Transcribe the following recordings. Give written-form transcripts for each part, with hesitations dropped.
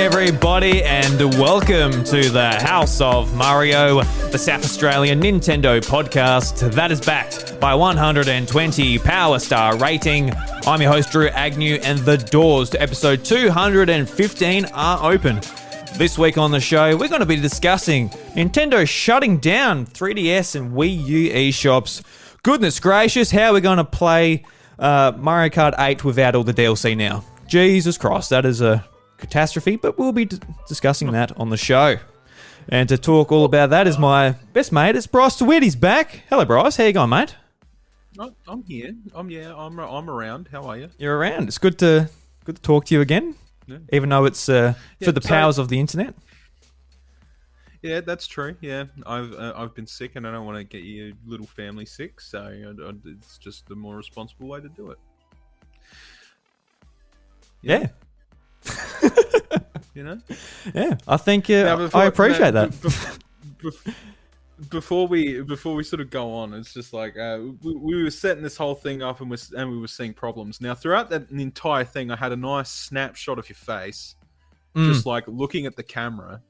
everybody, and welcome to the House of Mario, the South Australian Nintendo podcast that is backed by 120 Power Star rating. I'm your host, Drew Agnew, and the doors to episode 215 are open. This week on the show, we're going to be discussing Nintendo shutting down 3DS and Wii U eShops. Goodness gracious, how are we going to play Mario Kart 8 without all the DLC now? Jesus Christ, that is a catastrophe, but we'll be discussing that on the show. And to talk all about that is my best mate, it's Bryce DeWitt. He's back. Hello, Bryce. How you going, mate? I'm here. I'm around. How are you? You're around. It's good to talk to you again, even though it's for the powers of the internet. Yeah, that's true. Yeah, I've been sick, and I don't want to get your little family sick, so it's just the more responsible way to do it. Yeah. You know? Yeah, I think I appreciate that. Before we sort of go on, it's just like we were setting this whole thing up, and we were seeing problems. Now, throughout that entire thing, I had a nice snapshot of your face, just like looking at the camera,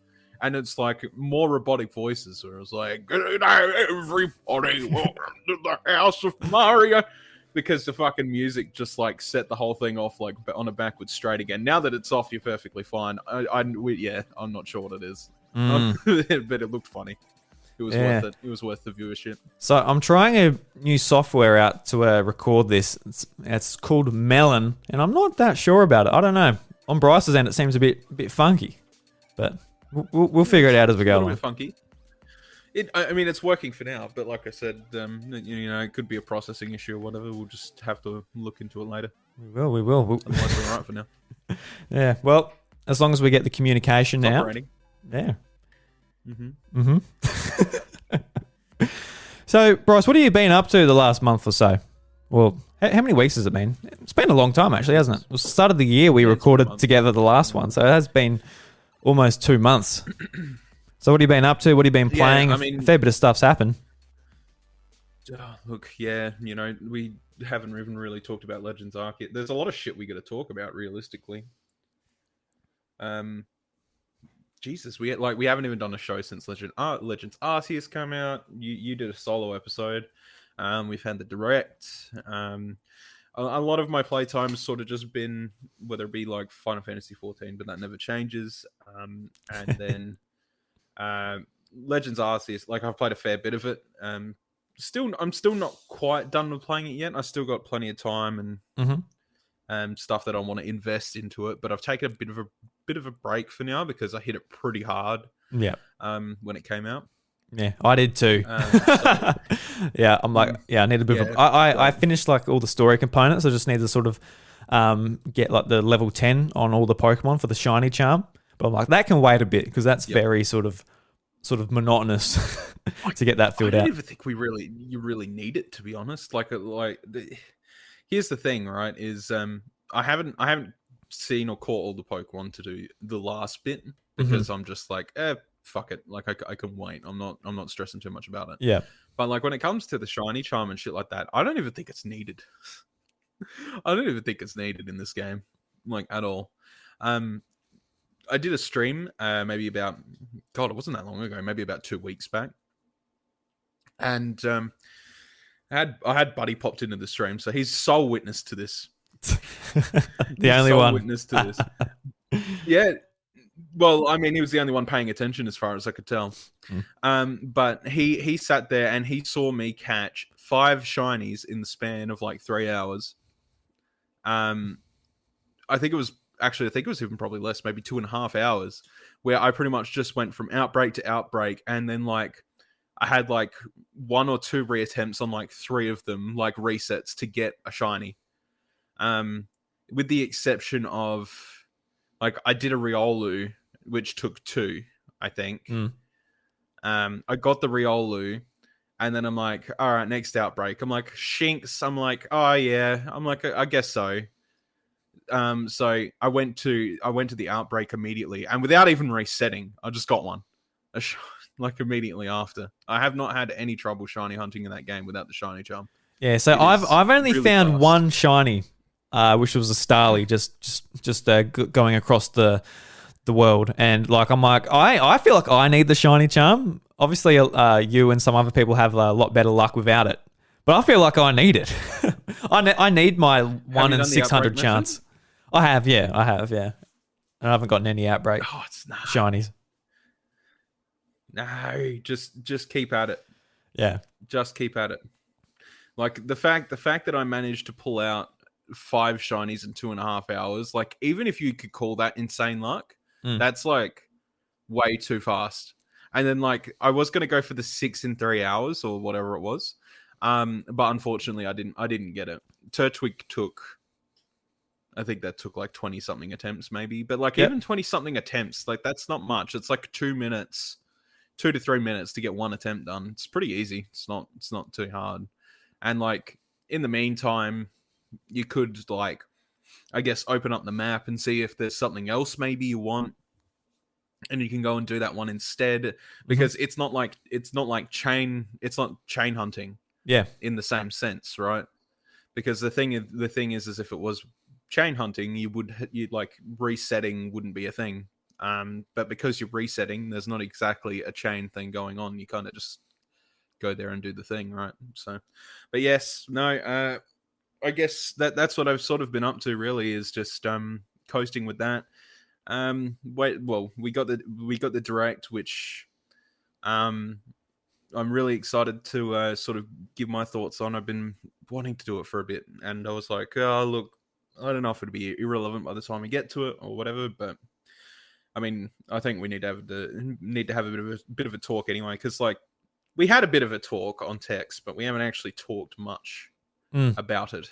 and it's like more robotic voices, where it was like, "Good day, everybody, welcome to the House of Mario." Because the fucking music just like set the whole thing off like on a backward straight again. Now that it's off, you're perfectly fine. I'm not sure what it is, but it looked funny. It was worth it. It was worth the viewership. So I'm trying a new software out to record this. It's called Melon, and I'm not that sure about it. I don't know. On Bryce's end, it seems a bit funky, but we'll figure it out as we go along. A bit funky. I mean, it's working for now, but like I said, it could be a processing issue or whatever. We'll just have to look into it later. We will. Otherwise, we're all right for now. Yeah, well, as long as we get the communication now. Operating. Yeah. So, Bryce, what have you been up to the last month or so? Well, how many weeks has it been? It's been a long time, actually, hasn't it? It was the start of the year we recorded together the last one, so it has been almost 2 months. So what have you been up to? What have you been playing? Yeah, I mean, a fair bit of stuff's happened. Look, we haven't even really talked about Legends Arceus. There's a lot of shit we got to talk about, realistically. Jesus, we haven't even done a show since Legends Arceus came out. You did a solo episode. We've had the direct. A lot of my playtime's sort of just been whether it be like Final Fantasy 14, but that never changes. And then. Legends Arceus, like I've played a fair bit of it. I'm still not quite done with playing it yet. I still got plenty of time and stuff that I want to invest into it. But I've taken a bit of a break for now because I hit it pretty hard. Yeah. When it came out. Yeah, I did too. Yeah, I'm like, I need a bit of. I finished like all the story components. I just need to sort of get like the level 10 on all the Pokemon for the shiny charm. But I'm like, that can wait a bit because that's very sort of monotonous to get that filled out. I don't even think you really need it, to be honest. Here's the thing, right? Is I haven't seen or caught all the Pokemon to do the last bit because I'm just like, fuck it. Like I can wait. I'm not stressing too much about it. Yeah. But like when it comes to the shiny charm and shit like that, I don't even think it's needed. I don't even think it's needed in this game, like at all. I did a stream, maybe about, God, it wasn't that long ago, maybe about 2 weeks back. And I had Buddy popped into the stream, so he's sole witness to this. The only one. Witness to this. Yeah. Well, I mean, he was the only one paying attention as far as I could tell. But he sat there and he saw me catch 5 shinies in the span of like 3 hours. I think it was even probably less, maybe 2.5 hours, where I pretty much just went from outbreak to outbreak, and then like I had like 1 or 2 reattempts on like 3 of them, like resets to get a shiny. With the exception of like I did a Riolu, which took 2, I think. I got the Riolu, and then I'm like, all right, next outbreak. I'm like, Shinx. I'm like, oh yeah. I'm like, I guess so. So I went to the outbreak immediately, and without even resetting, I just got one, like immediately after. I have not had any trouble shiny hunting in that game without the shiny charm. Yeah, so I've only really found fast. One shiny, which was a Starly, just going across the the world. And like, I'm like, I feel like I need the shiny charm. Obviously, you and some other people have a lot better luck without it. But I feel like I need it. I need my 1 in 600 chance. I have, yeah. And I haven't gotten any outbreak shinies. No, just keep at it. Yeah. Just keep at it. Like the fact that I managed to pull out 5 shinies in 2.5 hours, like even if you could call that insane luck, that's like way too fast. And then like I was gonna go for the 6 in 3 hours or whatever it was. But unfortunately I didn't get it. Turtwig took, I think that took like 20 something attempts maybe, but like even 20 something attempts, like that's not much. It's like 2 to 3 minutes to get one attempt done. It's pretty easy. It's not too hard. And like in the meantime, you could like, I guess, open up the map and see if there's something else maybe you want, and you can go and do that one instead, because it's not chain hunting. Yeah, in the same sense, right? Because the thing is if it was chain hunting, you'd like resetting wouldn't be a thing. But because you're resetting, there's not exactly a chain thing going on. You kind of just go there and do the thing, right? So, but yes, no, I guess that's what I've sort of been up to. Really, is just coasting with that. We got the direct, which I'm really excited to sort of give my thoughts on. I've been wanting to do it for a bit, and I was like, oh look, I don't know if it'll be irrelevant by the time we get to it or whatever, but I mean, I think we need to have a bit of a talk anyway, because like we had a bit of a talk on text, but we haven't actually talked much about it.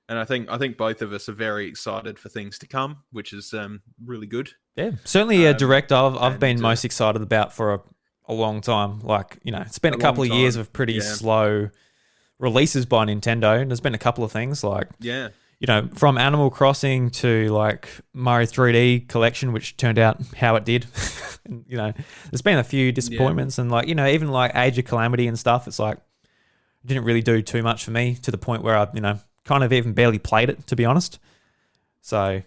And I think both of us are very excited for things to come, which is really good. Yeah, certainly a direct I've been most excited about for a long time. Like, you know, it's been a couple of years of pretty slow releases by Nintendo, and there's been a couple of things like you know, from Animal Crossing to like Mario 3D Collection, which turned out how it did. And, you know, there's been a few disappointments, and like, you know, even like Age of Calamity and stuff, it's like it didn't really do too much for me, to the point where I, you know, kind of even barely played it, to be honest. So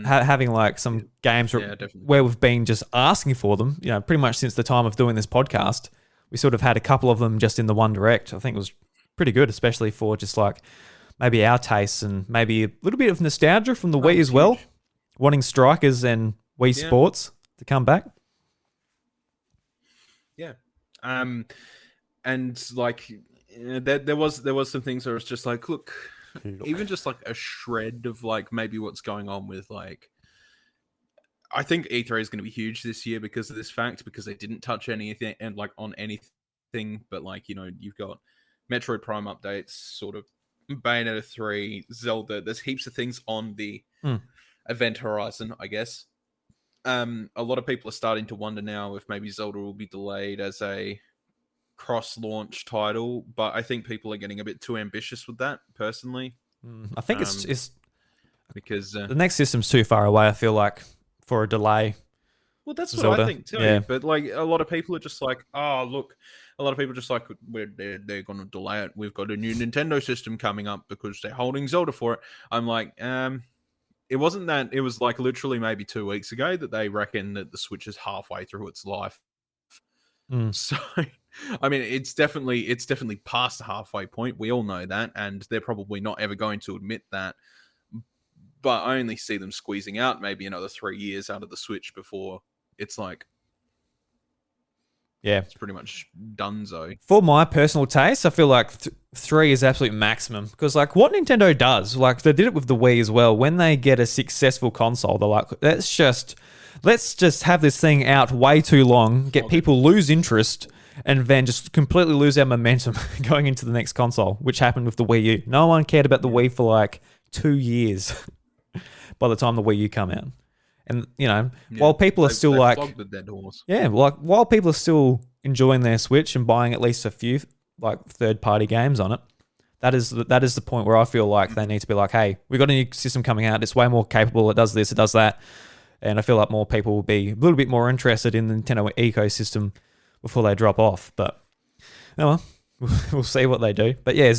having like some games where we've been just asking for them, you know, pretty much since the time of doing this podcast, we sort of had a couple of them just in the one direct. I think it was pretty good, especially for just like maybe our tastes and maybe a little bit of nostalgia from the Wii as well. Huge. Wanting Strikers and Wii Sports to come back. Yeah. And like there was some things where it's just like, look, even just like a shred of like maybe what's going on with like, I think E3 is going to be huge this year because of this fact, because they didn't touch anything and like on anything, but like, you know, you've got Metroid Prime updates, sort of Bayonetta 3, Zelda. There's heaps of things on the event horizon, I guess. A lot of people are starting to wonder now if maybe Zelda will be delayed as a cross-launch title, but I think people are getting a bit too ambitious with that, personally. I think it's because the next system's too far away, I feel like, for a delay. Well, that's what Zelda. I think too. Yeah. But like a lot of people are just like, oh, look, a lot of people are just like, they're going to delay it. We've got a new Nintendo system coming up because they're holding Zelda for it. I'm like, it wasn't that. It was like literally maybe 2 weeks ago that they reckon that the Switch is halfway through its life. So, I mean, it's definitely past the halfway point. We all know that, and they're probably not ever going to admit that. But I only see them squeezing out maybe another 3 years out of the Switch before it's like, it's pretty much donezo. For my personal taste, I feel like 3 is absolute maximum, because like what Nintendo does, like they did it with the Wii as well. When they get a successful console, they're like, let's just have this thing out way too long, get people lose interest, and then just completely lose our momentum going into the next console, which happened with the Wii U. No one cared about the Wii for like 2 years by the time the Wii U come out. And, you know, while people are still like, while people are still enjoying their Switch and buying at least a few like third-party games on it, that is the point where I feel like they need to be like, hey, we got a new system coming out. It's way more capable. It does this. It does that. And I feel like more people will be a little bit more interested in the Nintendo ecosystem before they drop off. But, oh well. We'll see what they do. But yeah,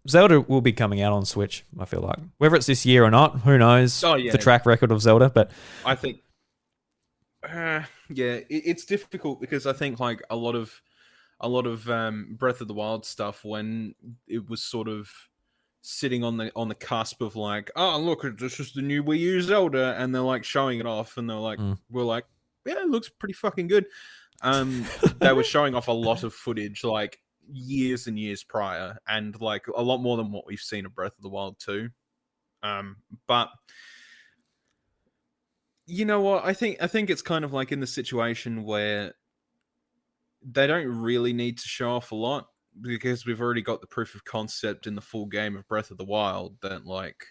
Zelda will be coming out on Switch, I feel like. Whether it's this year or not, who knows? The track record of Zelda. But I think Yeah, it's difficult because I think like a lot of Breath of the Wild stuff when it was sort of sitting on the cusp of like, oh look, this is the new Wii U Zelda, and they're like showing it off, and they're like, Mm. we're like, yeah, it looks pretty fucking good. They were showing off a lot of footage like years and years prior, and like a lot more than what we've seen of Breath of the Wild 2. But you know what? I think it's kind of like in the situation where they don't really need to show off a lot because we've already got the proof of concept in the full game of Breath of the Wild that like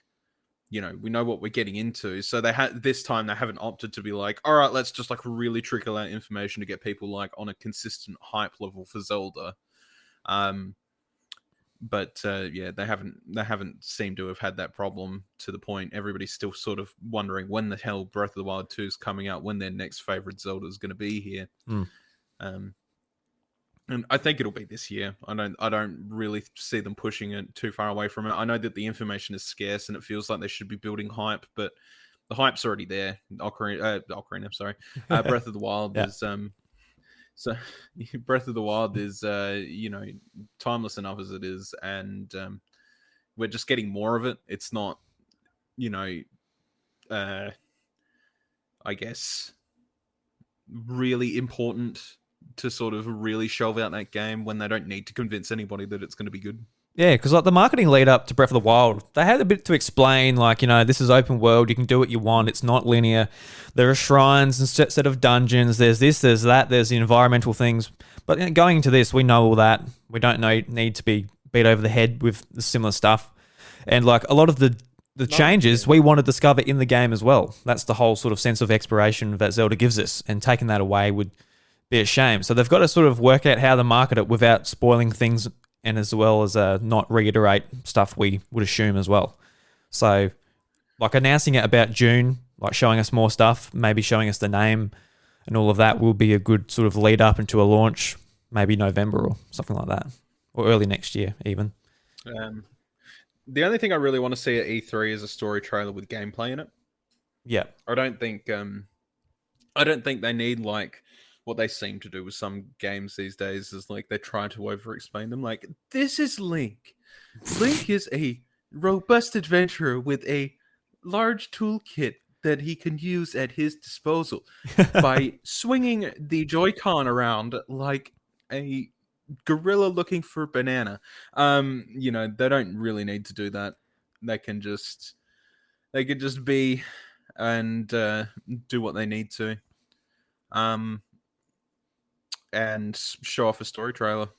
we know what we're getting into. So they had this time they haven't opted to be like, all right, let's just like really trickle out information to get people like on a consistent hype level for Zelda. Um, but yeah, they haven't seemed to have had that problem to the point everybody's still sort of wondering when the hell Breath of the Wild 2 is coming out, when their next favorite Zelda is going to be here. Um, and I think it'll be this year. I don't really see them pushing it too far away from it. I know that the information is scarce and it feels like they should be building hype, but the hype's already there. Ocarina, sorry. Breath of the Wild Yeah. is so Breath of the Wild is timeless enough as it is, and we're just getting more of it. It's not, I guess, really important to sort of really shelve out that game when they don't need to convince anybody that it's going to be good. Yeah, because like the marketing lead up to Breath of the Wild, they had a bit to explain, like, this is open world, you can do what you want, it's not linear. There are shrines instead of dungeons, there's this, there's that, there's the environmental things. But going into this, we know all that. We don't need to be beat over the head with the similar stuff. And like a lot of the changes we want to discover in the game as well. That's the whole sort of sense of exploration that Zelda gives us, and taking that away would be a shame. So they've got to sort of work out how to market it without spoiling things, and as well as not reiterate stuff we would assume as well. So like announcing it about June, like showing us more stuff, maybe showing us the name and all of that will be a good sort of lead up into a launch, maybe November or something like that, or early next year even. The only thing I really want to see at E3 is a story trailer with gameplay in it. Yeah. I don't think they need like what they seem to do with some games these days is like they try to over-explain them. Like, this is Link. Link is a robust adventurer with a large toolkit that he can use at his disposal by swinging the Joy-Con around like a gorilla looking for a banana. They don't really need to do that. They could just be and do what they need to. And show off a story trailer,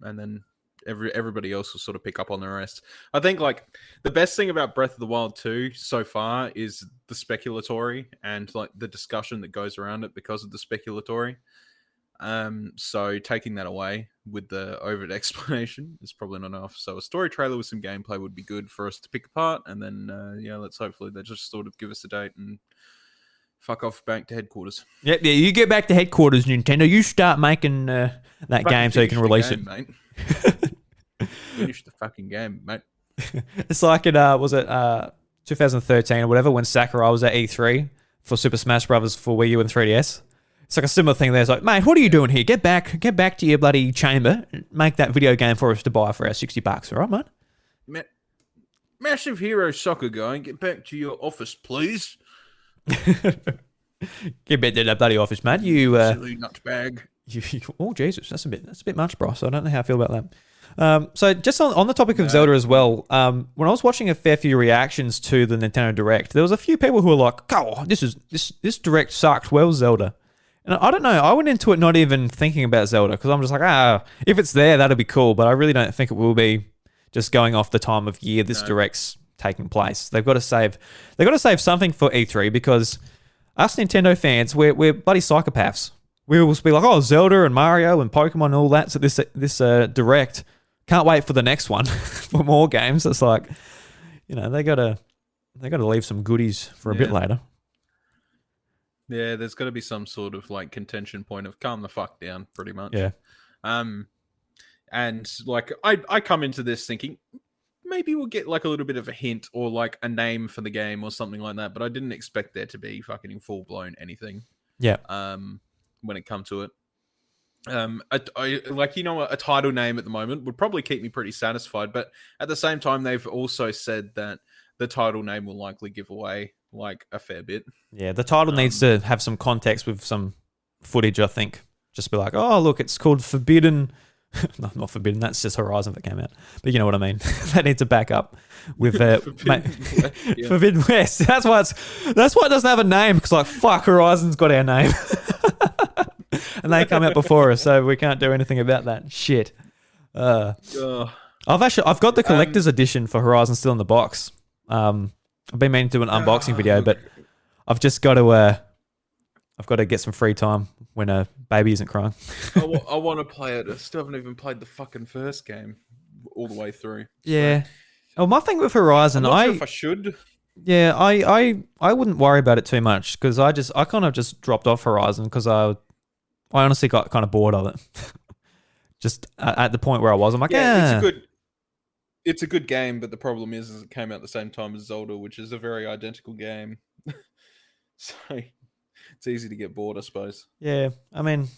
and then everybody else will sort of pick up on the rest. I think like the best thing about Breath of the Wild 2 so far is the speculatory and like the discussion that goes around it because of the speculatory. So taking that away with the overt explanation is probably not enough. So a story trailer with some gameplay would be good for us to pick apart, and then let's hopefully they just sort of give us a date and fuck off back to headquarters. Yeah, you get back to headquarters, Nintendo. You start making that game so you can release it, mate. Finish the fucking game, mate. It's like in was it 2013 or whatever when Sakurai was at E3 for Super Smash Brothers for Wii U and 3DS. It's like a similar thing there. It's like, mate, what are you doing here? Get back to your bloody chamber. Make that video game for us to buy for our $60. All right, mate? Massive Hero Soccer guy, get back to your office, please. Get back to that bloody office, mate. You silly nutbag. Oh Jesus, that's a bit much, bro. So I don't know how I feel about that. So just on the topic of Zelda as well, when I was watching a fair few reactions to the Nintendo Direct, there was a few people who were like, "Oh, this Direct sucked. Where's Zelda?" And I don't know. I went into it not even thinking about Zelda because I'm just like, if it's there, that'll be cool. But I really don't think it will be. Just going off the time of year this Direct's taking place, they've got to save something for E3 because us Nintendo fans, we're bloody psychopaths. We will be like, oh, Zelda and Mario and Pokemon and all that. So this Direct, can't wait for the next one for more games. It's like, they gotta leave some goodies for a bit later. Yeah, there's got to be some sort of like contention point of calm the fuck down, pretty much. Yeah. And like I come into this thinking maybe we'll get like a little bit of a hint or like a name for the game or something like that, but I didn't expect there to be fucking full blown anything. Yeah. When it comes to it. A title name at the moment would probably keep me pretty satisfied, but at the same time, they've also said that the title name will likely give away like a fair bit. Yeah, the title needs to have some context with some footage, I think. Just be like, oh, look, it's called Forbidden. No, not Forbidden. That's just Horizon that came out. But you know what I mean. They need to back up with Forbidden West. That's why it doesn't have a name, because like, fuck, Horizon's got our name. And they come out before us, so we can't do anything about that. Shit. I've got the collector's edition for Horizon still in the box. I've been meaning to do an unboxing video, but I've just got to get some free time when a baby isn't crying. I want to play it. I still haven't even played the fucking first game all the way through. Yeah. So. Well, my thing with Horizon, I'm not sure if I should. Yeah, I wouldn't worry about it too much, because I kind of just dropped off Horizon because I honestly got kind of bored of it. Just at the point where I was, I'm like, it's a good game, but the problem is it came out at the same time as Zelda, which is a very identical game. So it's easy to get bored, I suppose. Yeah, I mean,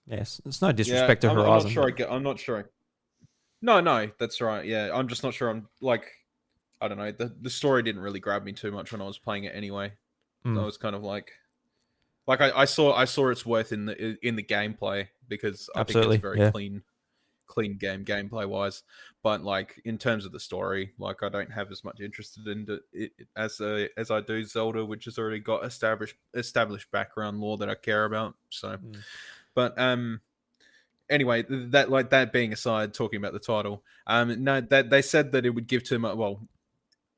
yes, it's no disrespect to Horizon. I'm not sure. No, that's right. Yeah, I'm just not sure. I'm like, I don't know. The story didn't really grab me too much when I was playing it anyway. I was kind of like I saw its worth in the gameplay, because I think it's very clean game gameplay wise. But like in terms of the story, like I don't have as much interest in it as I do Zelda, which has already got established background lore that I care about. So, but anyway, that being aside, talking about the title, no, that they said that it would give too much. Well,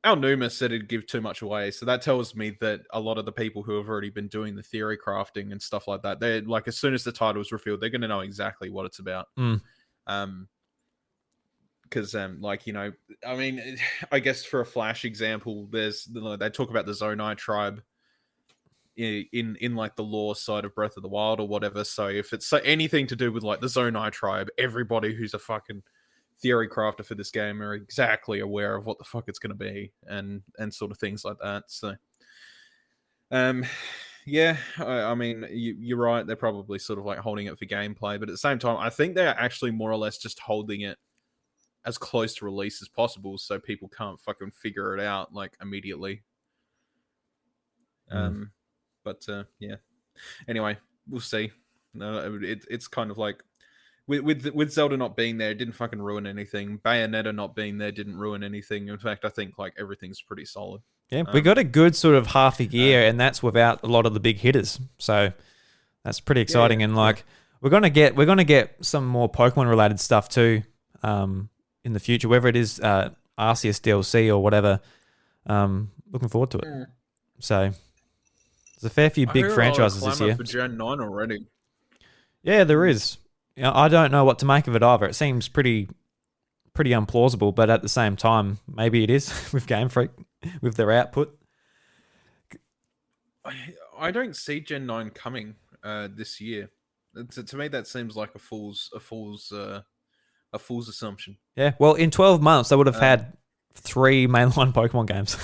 Al Numa said it'd give too much away, so that tells me that a lot of the people who have already been doing the theory crafting and stuff like that, they're like, as soon as the title is revealed, they're going to know exactly what it's about. Because like, you know, I mean, I guess for a Flash example, they talk about the Zonai tribe in like the lore side of Breath of the Wild or whatever. So if it's anything to do with like the Zonai tribe, everybody who's a fucking theory crafter for this game are exactly aware of what the fuck it's going to be, and sort of things like that. So yeah, I mean, you're right, they're probably sort of like holding it for gameplay, but at the same time, I think they're actually more or less just holding it as close to release as possible, so people can't fucking figure it out like immediately. But yeah, anyway, we'll see. No, it's kind of like with Zelda not being there, it didn't fucking ruin anything. Bayonetta not being there didn't ruin anything. In fact, I think like everything's pretty solid. Yeah, we got a good sort of half a year, and that's without a lot of the big hitters. So that's pretty exciting. And like we're gonna get some more Pokemon related stuff too in the future, whether it is Arceus DLC or whatever. Looking forward to it. So there's a fair few big franchises this year. For Gen 9 already. Yeah, there is. You know, I don't know what to make of it either. It seems pretty implausible, but at the same time, maybe it is with Game Freak, with their output. I don't see Gen 9 coming this year. To me, that seems like a fool's assumption. Yeah, well, in 12 months, they would have had 3 mainline Pokemon games.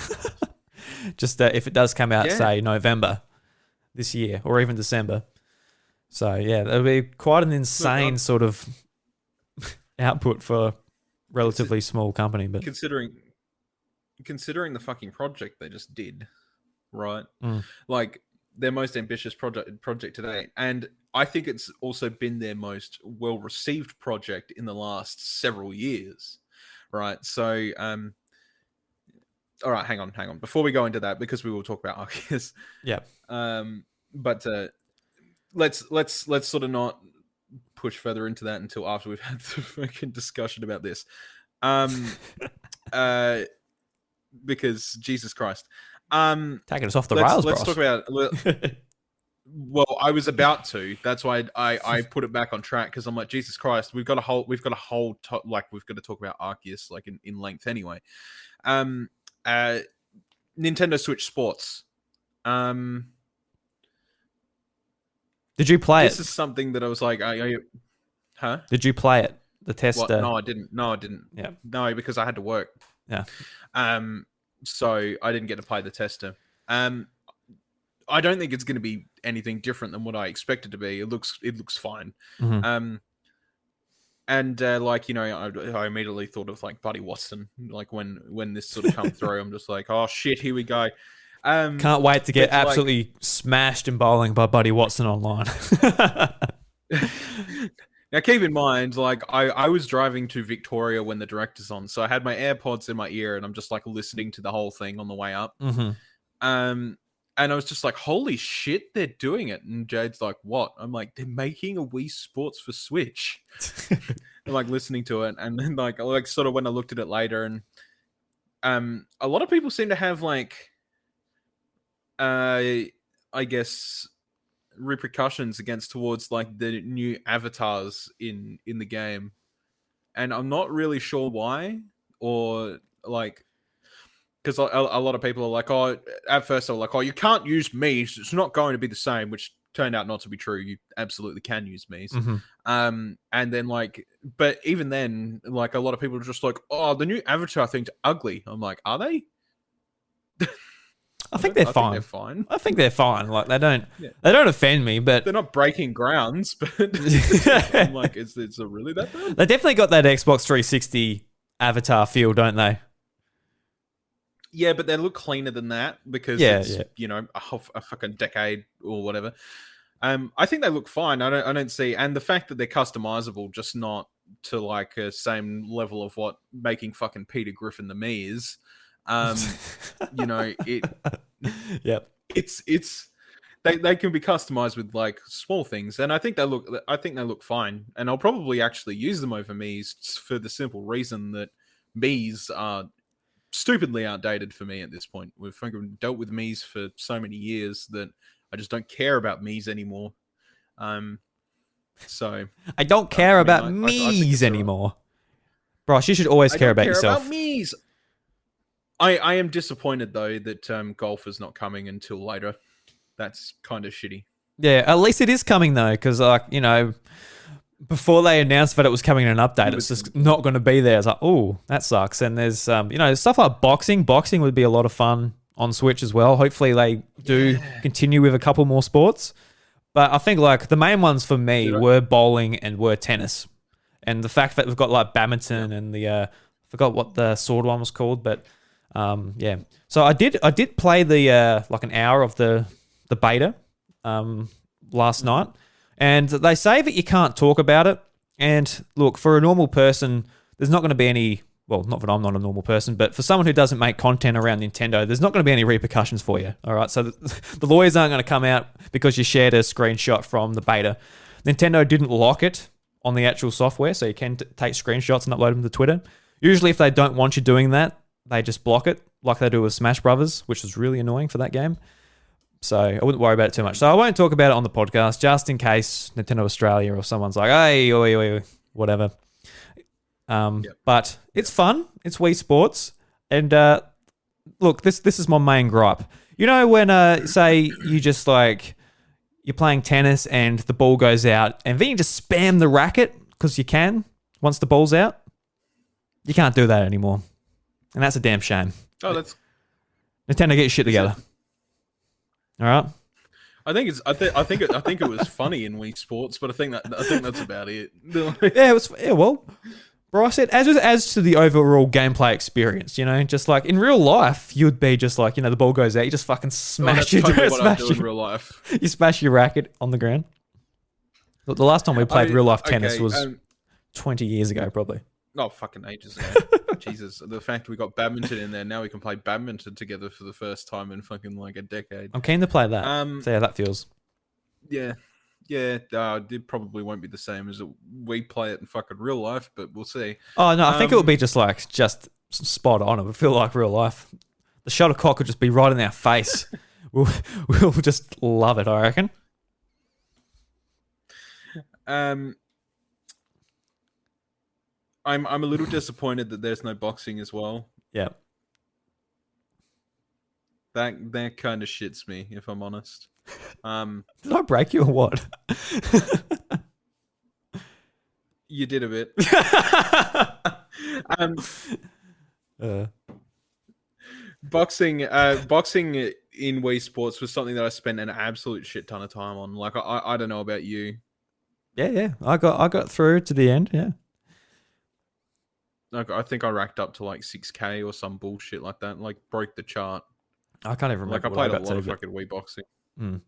Just if it does come out, say, November this year, or even December. So, yeah, that'll be quite an insane sort of output for a relatively small company. But considering the fucking project they just did, right? Like, their most ambitious project today. And I think it's also been their most well-received project in the last several years, right? So, all right, hang on. Before we go into that, because we will talk about Arceus. Yeah. But let's sort of not push further into that until after we've had the fucking discussion about this. Because Jesus Christ. Taking us off the rails, let's talk about. Well, I was about to. That's why I put it back on track, because I'm like, Jesus Christ, we've got to talk about Arceus like in length anyway. Nintendo Switch Sports. Did you play it? This is something that I was like, huh? Did you play it? The tester? What? No, I didn't. Yeah. No, because I had to work. Yeah. So I didn't get to play the tester. I don't think it's going to be anything different than what I expect it to be. It looks fine. Mm-hmm. And like, you know, I immediately thought of like Buddy Watson. Like when this sort of come through, I'm just like, oh shit, here we go. Can't wait to get absolutely like, smashed in bowling by Buddy Watson online. Now, keep in mind, like, I was driving to Victoria when the director's on, so I had my AirPods in my ear, and I'm just, like, listening to the whole thing on the way up. Mm-hmm. And I was just like, holy shit, they're doing it. And Jade's like, what? I'm like, they're making a Wii Sports for Switch. I'm, like, listening to it, and then, like, sort of when I looked at it later, and a lot of people seem to have, like, I guess... repercussions against towards like the new avatars in the game, and I'm not really sure why, or like because a lot of people are like, oh, at first they were like, oh, you can't use Mii's, it's not going to be the same, which turned out not to be true. You absolutely can use Mii's. Mm-hmm. And then like, but even then, like a lot of people are just like, oh, the new avatar thing's ugly. I'm like, are they? I think they're fine. I think they're fine. Like they don't offend me, but they're not breaking grounds. But I'm like, is it really that bad? They definitely got that Xbox 360 avatar feel, don't they? Yeah, but they look cleaner than that because it's you know a fucking decade or whatever. I think they look fine. I don't see, and the fact that they're customizable, just not to like a same level of what making fucking Peter Griffin the Mii is. You know, it's they can be customized with like small things, and I think they look fine, and I'll probably actually use them over Mii's for the simple reason that Mii's are stupidly outdated for me at this point. We've dealt with Mii's for so many years that I just don't care about Mii's anymore. So I don't care about Mii's anymore. Bryce, you should always care about yourself. About Mii's. I am disappointed though that golf is not coming until later. That's kind of shitty. Yeah, at least it is coming though, because like you know, before they announced that it was coming in an update, it's just not going to be there. It's like, oh, that sucks. And there's you know, stuff like boxing. Boxing would be a lot of fun on Switch as well. Hopefully they do continue with a couple more sports. But I think like the main ones for me were bowling and were tennis, and the fact that we've got like badminton and the I forgot what the sword one was called, but. Yeah, so I did play the like an hour of the beta last night, and they say that you can't talk about it. And look, for a normal person, there's not going to be any. Well, not that I'm not a normal person, but for someone who doesn't make content around Nintendo, there's not going to be any repercussions for you. All right, so the lawyers aren't going to come out because you shared a screenshot from the beta. Nintendo didn't lock it on the actual software, so you can take screenshots and upload them to Twitter. Usually, if they don't want you doing that, they just block it like they do with Smash Brothers, which is really annoying for that game. So I wouldn't worry about it too much. So I won't talk about it on the podcast just in case Nintendo Australia or someone's like, hey, oi, whatever. But it's fun. It's Wii Sports. And look, this is my main gripe. You know when, say, you just like, you're playing tennis and the ball goes out and then you just spam the racket because you can once the ball's out? You can't do that anymore. And that's a damn shame. Oh, that's Nintendo, get your shit together. All right. I think it was funny in Wii Sports, but I think that's about it. Yeah, it was. Yeah, well, Bryce said as to the overall gameplay experience, you know, just like in real life, you'd be just like, you know, the ball goes out, you just fucking smash it. Totally what I do in real life. You smash your racket on the ground. Look, the last time we played real life tennis was 20 years ago, probably. Oh, fucking ages ago. Jesus. The fact we got badminton in there, now we can play badminton together for the first time in fucking like a decade. I'm keen to play that. See how that feels. Yeah. Yeah. It probably won't be the same as we play it in fucking real life, but we'll see. Oh, no, I think it would be just spot on. It would feel like real life. The shuttlecock would just be right in our face. We'll just love it, I reckon. I'm a little disappointed that there's no boxing as well. Yeah. That kind of shits me, if I'm honest. Did I break you or what? You did a bit. Boxing in Wii Sports was something that I spent an absolute shit ton of time on. Like I don't know about you. Yeah. I got through to the end. Yeah. Like I think I racked up to like 6K or some bullshit like that. Like broke the chart. I can't even remember. Like I played a lot of fucking Wii boxing. Oh,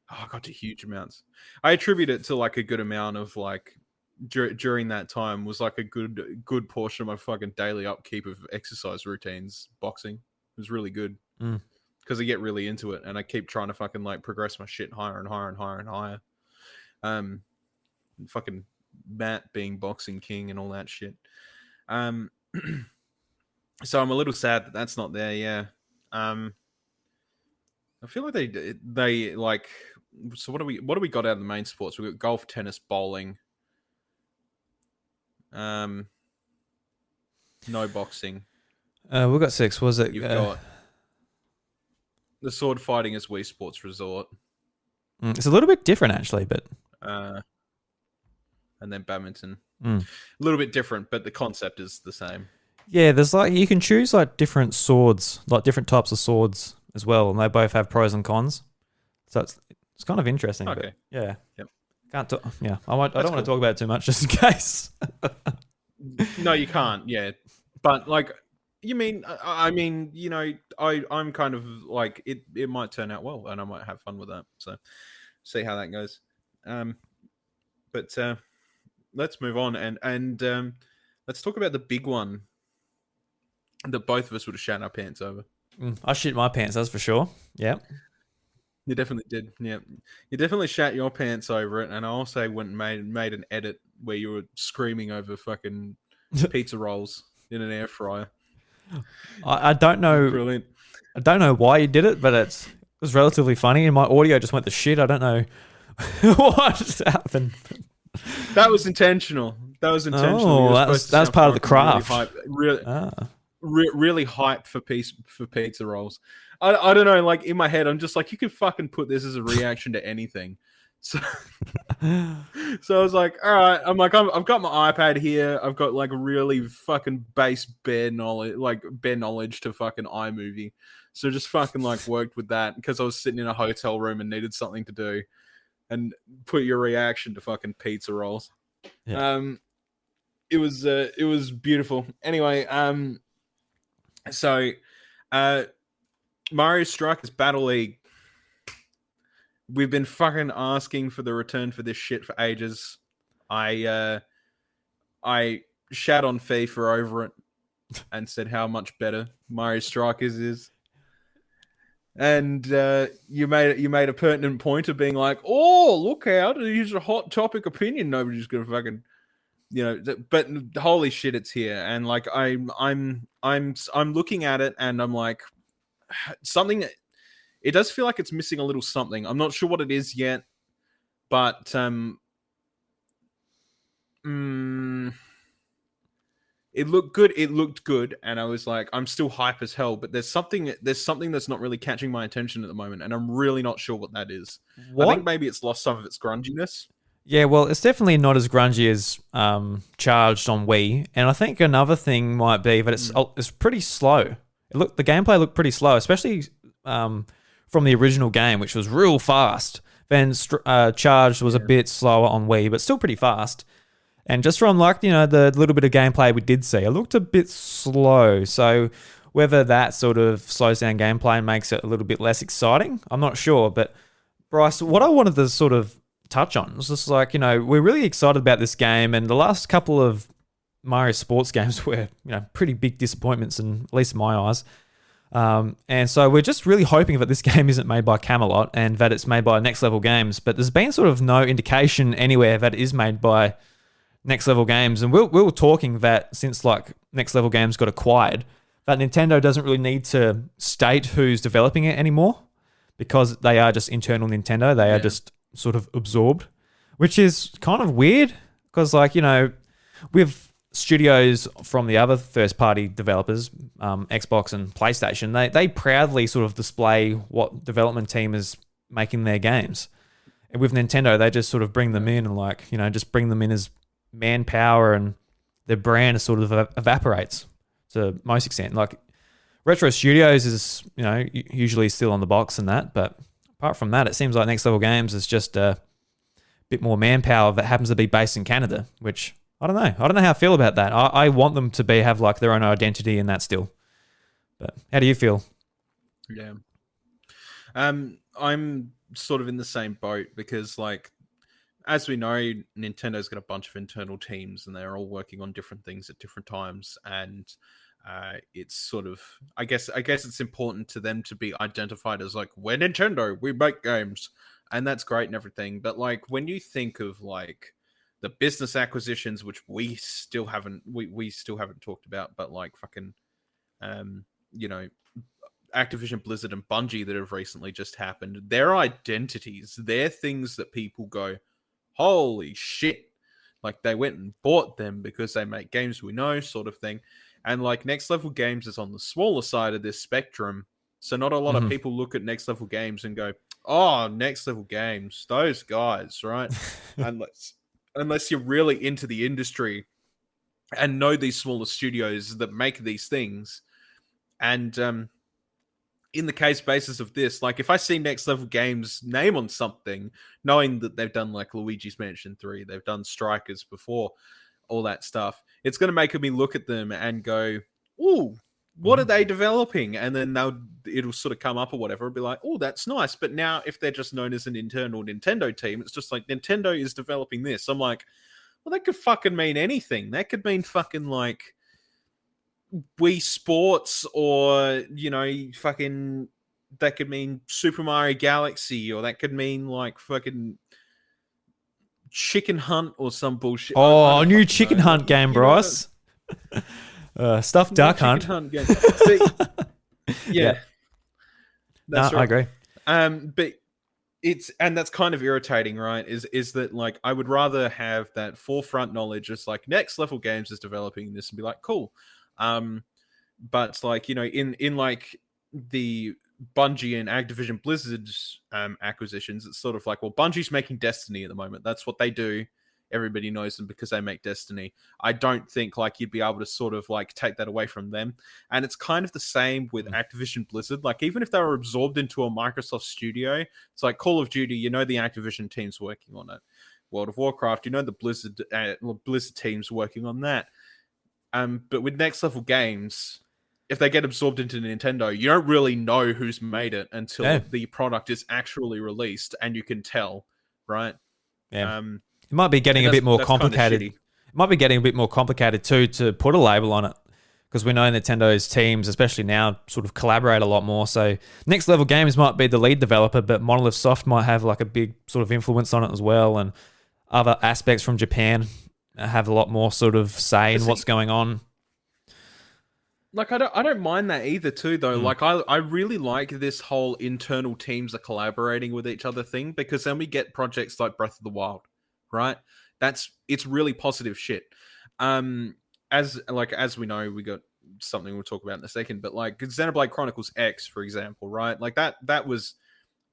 I got to huge amounts. I attribute it to like a good amount of like during that time was like a good portion of my fucking daily upkeep of exercise routines. Boxing it was really good because I get really into it and I keep trying to fucking like progress my shit higher and higher and higher and higher. Fucking Matt being boxing king and all that shit. So I'm a little sad that that's not there. Yeah. I feel like they like. So what do we got out of the main sports? We got golf, tennis, bowling. No boxing. We've got 6. Was it? You've got the sword fighting is Wii Sports Resort. It's a little bit different actually, but and then badminton. A little bit different, but the concept is the same. Yeah, there's like you can choose like different swords, like different types of swords as well, and they both have pros and cons. So it's kind of interesting. Okay. Yeah. Yep. Can't talk. Yeah. I don't want to talk about it too much, just in case. No, you can't. Yeah, but like, I mean, you know, I'm kind of like it might turn out well, and I might have fun with that. So, see how that goes. But let's move on and let's talk about the big one that both of us would have shat our pants over. I shit my pants, that's for sure. Yeah. You definitely did. Yeah. You definitely shat your pants over it. And I also went and made an edit where you were screaming over fucking pizza rolls in an air fryer. I don't know. Brilliant. I don't know why you did it, but it was relatively funny. And my audio just went to shit. I don't know what just happened. That was intentional. Oh, that's part of the craft. Really hyped for pizza rolls. I don't know, like in my head, I'm just like, you could fucking put this as a reaction to anything. So I was like, all right. I'm like, I've got my iPad here. I've got like really fucking bare knowledge to fucking iMovie. So just fucking like worked with that because I was sitting in a hotel room and needed something to do, and put your reaction to fucking pizza rolls. Yeah. It was beautiful. Anyway, so Mario Strikers Battle League. We've been fucking asking for the return for this shit for ages. I shat on FIFA over it and said how much better Mario Strikers is. And you made a pertinent point of being like, oh, look out, here's a hot topic opinion. Nobody's gonna fucking, you know. But holy shit, it's here. And like I'm looking at it and I'm like, something. It does feel like it's missing a little something. I'm not sure what it is yet, but it looked good. It looked good, and I was like, I'm still hype as hell. But there's something that's not really catching my attention at the moment, and I'm really not sure what that is. What? I think maybe it's lost some of its grunginess. Yeah, well, it's definitely not as grungy as Charged on Wii, and I think another thing might be that it's pretty slow. The gameplay looked pretty slow, especially from the original game, which was real fast. Then Charged was a bit slower on Wii, but still pretty fast. And just from like, you know, the little bit of gameplay we did see, it looked a bit slow. So whether that sort of slows down gameplay and makes it a little bit less exciting, I'm not sure. But Bryce, what I wanted to sort of touch on was just like, you know, we're really excited about this game, and the last couple of Mario sports games were, you know, pretty big disappointments, in at least in my eyes. And so we're just really hoping that this game isn't made by Camelot and that it's made by Next Level Games. But there's been sort of no indication anywhere that it is made by Next Level Games. And we were talking that since like Next Level Games got acquired, that Nintendo doesn't really need to state who's developing it anymore, because they are just internal Nintendo. They are just sort of absorbed, which is kind of weird because, like, you know, with studios from the other first-party developers, Xbox and PlayStation, they proudly sort of display what development team is making their games. And with Nintendo, they just sort of bring them in and, like, you know, just bring them in as manpower, and their brand sort of evaporates to most extent. Like Retro Studios is, usually still on the box and that, but apart from that, it seems like Next Level Games is just a bit more manpower that happens to be based in Canada, which I don't know. I don't know how I feel about that. I want them to have like their own identity in that still. But how do you feel? Yeah. I'm sort of in the same boat because, like, as we know, Nintendo's got a bunch of internal teams and they're all working on different things at different times. And it's sort of, I guess it's important to them to be identified as like, we're Nintendo, we make games. And that's great and everything. But like, when you think of like the business acquisitions, which we still haven't talked about, but like fucking, you know, Activision Blizzard and Bungie that have recently just happened, their identities, they're things that people go, holy shit, like they went and bought them because they make games we know, sort of thing. And like Next Level Games is on the smaller side of this spectrum, so not a lot of people look at Next Level Games and go, oh, Next Level Games, those guys, right? unless you're really into the industry and know these smaller studios that make these things. And in the case basis of this, like if I see Next Level Games name on something, knowing that they've done like Luigi's Mansion 3, they've done Strikers before, all that stuff, it's going to make me look at them and go, ooh, what are they developing? And then it'll sort of come up or whatever, and be like, oh, that's nice. But now if they're just known as an internal Nintendo team, it's just like, Nintendo is developing this. I'm like, well, that could fucking mean anything. That could mean fucking like Wii Sports, or fucking, that could mean Super Mario Galaxy, or that could mean like fucking Chicken Hunt or some bullshit. Oh, a new Chicken Hunt game, Bryce. Stuffed Duck Hunt. Chicken Hunt game. But, yeah. That's right. I agree. But that's kind of irritating, right? Is that like, I would rather have that forefront knowledge, just like Next Level Games is developing this, and be like, cool. But like, in like the Bungie and Activision Blizzard's acquisitions, it's sort of like, well, Bungie's making Destiny at the moment. That's what they do. Everybody knows them because they make Destiny. I don't think like you'd be able to sort of like take that away from them. And it's kind of the same with Activision Blizzard. Like, even if they were absorbed into a Microsoft studio, it's like Call of Duty, the Activision team's working on it. World of Warcraft, the Blizzard team's working on that. But with Next Level Games, if they get absorbed into Nintendo, you don't really know who's made it until the product is actually released, and you can tell, right? Yeah. It might be getting a bit more complicated. It might be getting a bit more complicated too to put a label on it, because we know Nintendo's teams, especially now, sort of collaborate a lot more. So Next Level Games might be the lead developer, but Monolith Soft might have like a big sort of influence on it as well, and other aspects from Japan have a lot more sort of say in what's going on. Like, I don't mind that either too, though. Like, I really like this whole internal teams are collaborating with each other thing, because then we get projects like Breath of the Wild, right? It's really positive shit. As we know, we got something we'll talk about in a second, but like Xenoblade Chronicles X, for example, right? Like that was,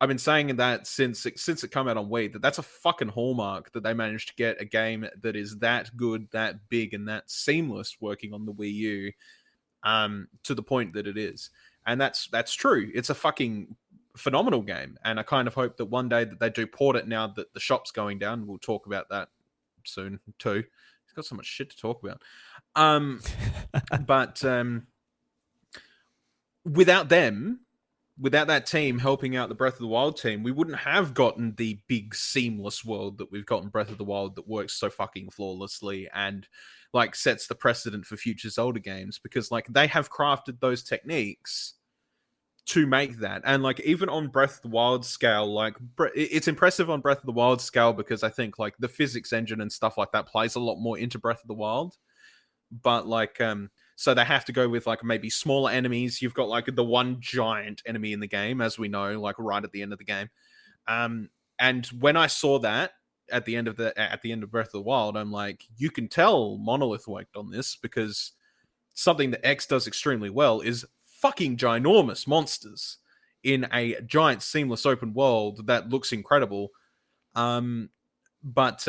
I've been saying that since it came out on Wii, that's a fucking hallmark that they managed to get a game that is that good, that big, and that seamless working on the Wii U, to the point that it is. And that's true. It's a fucking phenomenal game. And I kind of hope that one day that they do port it, now that the shop's going down. We'll talk about that soon too. It's got so much shit to talk about. But without that team helping out the Breath of the Wild team, we wouldn't have gotten the big seamless world that we've got in Breath of the Wild, that works so fucking flawlessly and like sets the precedent for future Zelda games, because like they have crafted those techniques to make that. And like, even on Breath of the Wild scale, like it's impressive on Breath of the Wild scale, because I think like the physics engine and stuff like that plays a lot more into Breath of the Wild. But like, so they have to go with like maybe smaller enemies. You've got like the one giant enemy in the game, as we know, like right at the end of the game. And when I saw that at the end of Breath of the Wild, I'm like, you can tell Monolith worked on this, because something that X does extremely well is fucking ginormous monsters in a giant seamless open world that looks incredible. But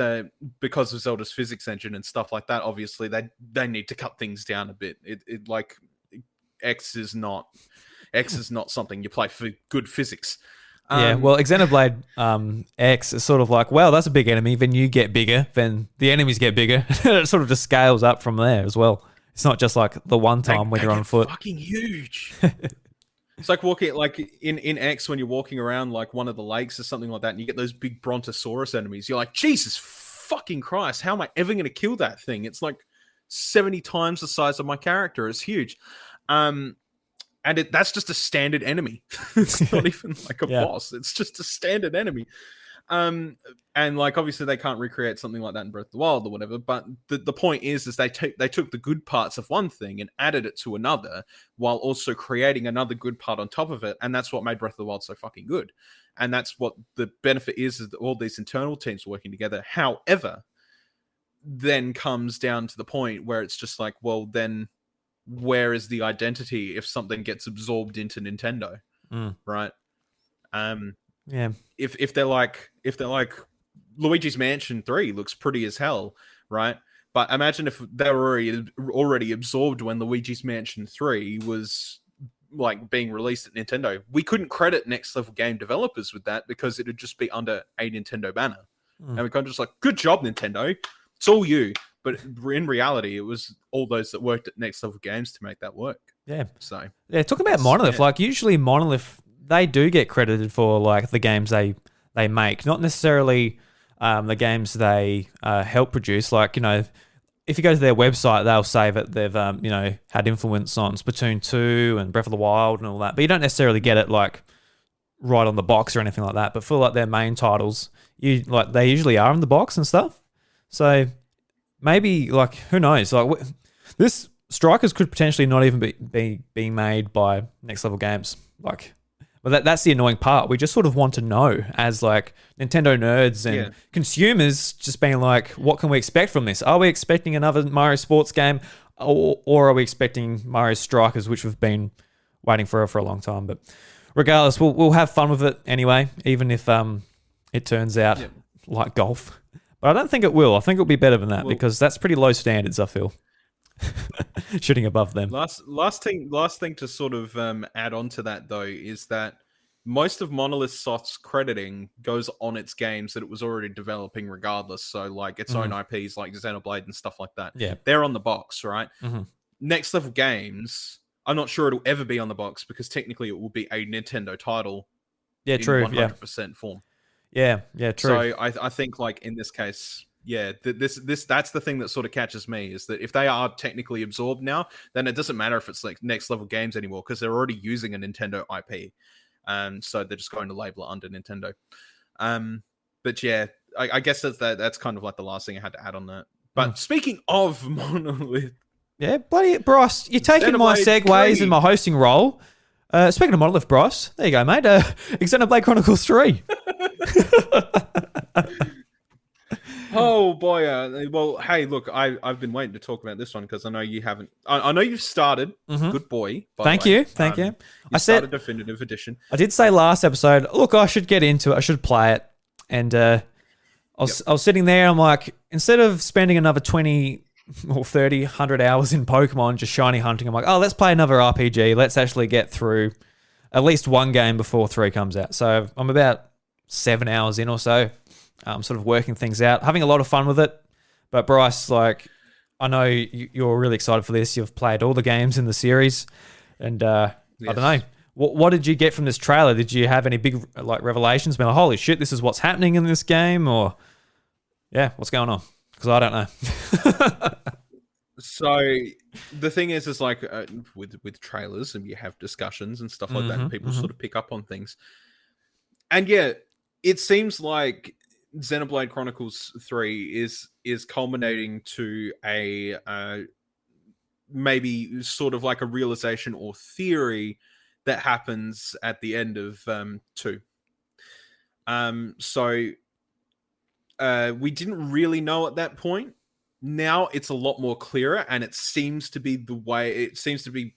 because of Zelda's physics engine and stuff like that, obviously they need to cut things down a bit. It like X is not something you play for good physics. Yeah, well, Xenoblade X is sort of like, well, that's a big enemy. Then you get bigger. Then the enemies get bigger. It sort of just scales up from there as well. It's not just like the one time when you're on foot. Fucking huge. It's like walking, like in X when you're walking around like one of the lakes or something like that, and you get those big Brontosaurus enemies. You're like, Jesus fucking Christ, how am I ever going to kill that thing? It's like 70 times the size of my character. It's huge. And that's just a standard enemy. It's not even like a boss. It's just a standard enemy. And like obviously they can't recreate something like that in Breath of the Wild or whatever. But the point is they took the good parts of one thing and added it to another, while also creating another good part on top of it. And that's what made Breath of the Wild so fucking good. And that's what the benefit is that all these internal teams working together. However, then comes down to the point where it's just like, well, then where is the identity if something gets absorbed into Nintendo, right? Yeah. If they're like Luigi's Mansion 3 looks pretty as hell, right? But imagine if they were already absorbed when Luigi's Mansion 3 was like being released at Nintendo. We couldn't credit Next Level Game developers with that because it would just be under a Nintendo banner, and we kind of just like, good job, Nintendo. It's all you. But in reality, it was all those that worked at Next Level Games to make that work. Yeah. So talk about Monolith. Like usually Monolith, they do get credited for like the games they make, not necessarily the games they help produce. Like, you know, if you go to their website, they'll say that they've had influence on Splatoon 2 and Breath of the Wild and all that. But you don't necessarily get it like right on the box or anything like that. But for like their main titles, they usually are in the box and stuff. So maybe, like, who knows? Like, this Strikers could potentially not even be being made by Next Level Games. Like, but that's the annoying part. We just sort of want to know as, like, Nintendo nerds and consumers, just being like, what can we expect from this? Are we expecting another Mario sports game, or are we expecting Mario Strikers, which we've been waiting for a long time? But regardless, we'll have fun with it anyway, even if it turns out like golf. But I don't think it will. I think it'll be better than that, because that's pretty low standards, I feel. Shooting above them. Last thing to sort of add on to that, though, is that most of Monolith Soft's crediting goes on its games that it was already developing regardless. So like its own IPs like Xenoblade and stuff like that. Yeah. They're on the box, right? Next Level Games, I'm not sure it'll ever be on the box, because technically it will be a Nintendo title. Yeah, true. 100% form. Yeah, true. So I think, like, in this case, that's the thing that sort of catches me, is that if they are technically absorbed now, then it doesn't matter if it's like Next Level Games anymore, because they're already using a Nintendo IP. So they're just going to label it under Nintendo. But yeah, I guess that's kind of like the last thing I had to add on that. But speaking of Monolith, bloody Bryce, you're taking my segues in my hosting role. Speaking of Monolith, Bryce, there you go, mate. Xenoblade Chronicles 3. Oh boy! Well, hey, look, I've been waiting to talk about this one because I know you haven't. I know you've started. Good boy. Thank you. I started Definitive Edition. I did say last episode, look, I should get into it. I should play it. And I was sitting there. I'm like, instead of spending another 20 or 30, 100 hours in Pokemon just shiny hunting, I'm like, oh, let's play another RPG. Let's actually get through at least one game before 3 comes out. So I'm about 7 hours in or so. Sort of working things out, having a lot of fun with it. But Bryce, like, I know you're really excited for this. You've played all the games in the series, and I don't know, what did you get from this trailer? Did you have any big like revelations? Being like, holy shit, this is what's happening in this game, or what's going on? Because I don't know. So the thing is like with trailers, and you have discussions and stuff like that, and people sort of pick up on things, and it seems like Xenoblade Chronicles 3 is culminating to a maybe sort of like a realization or theory that happens at the end of 2. So we didn't really know at that point. Now it's a lot more clearer, and it seems to be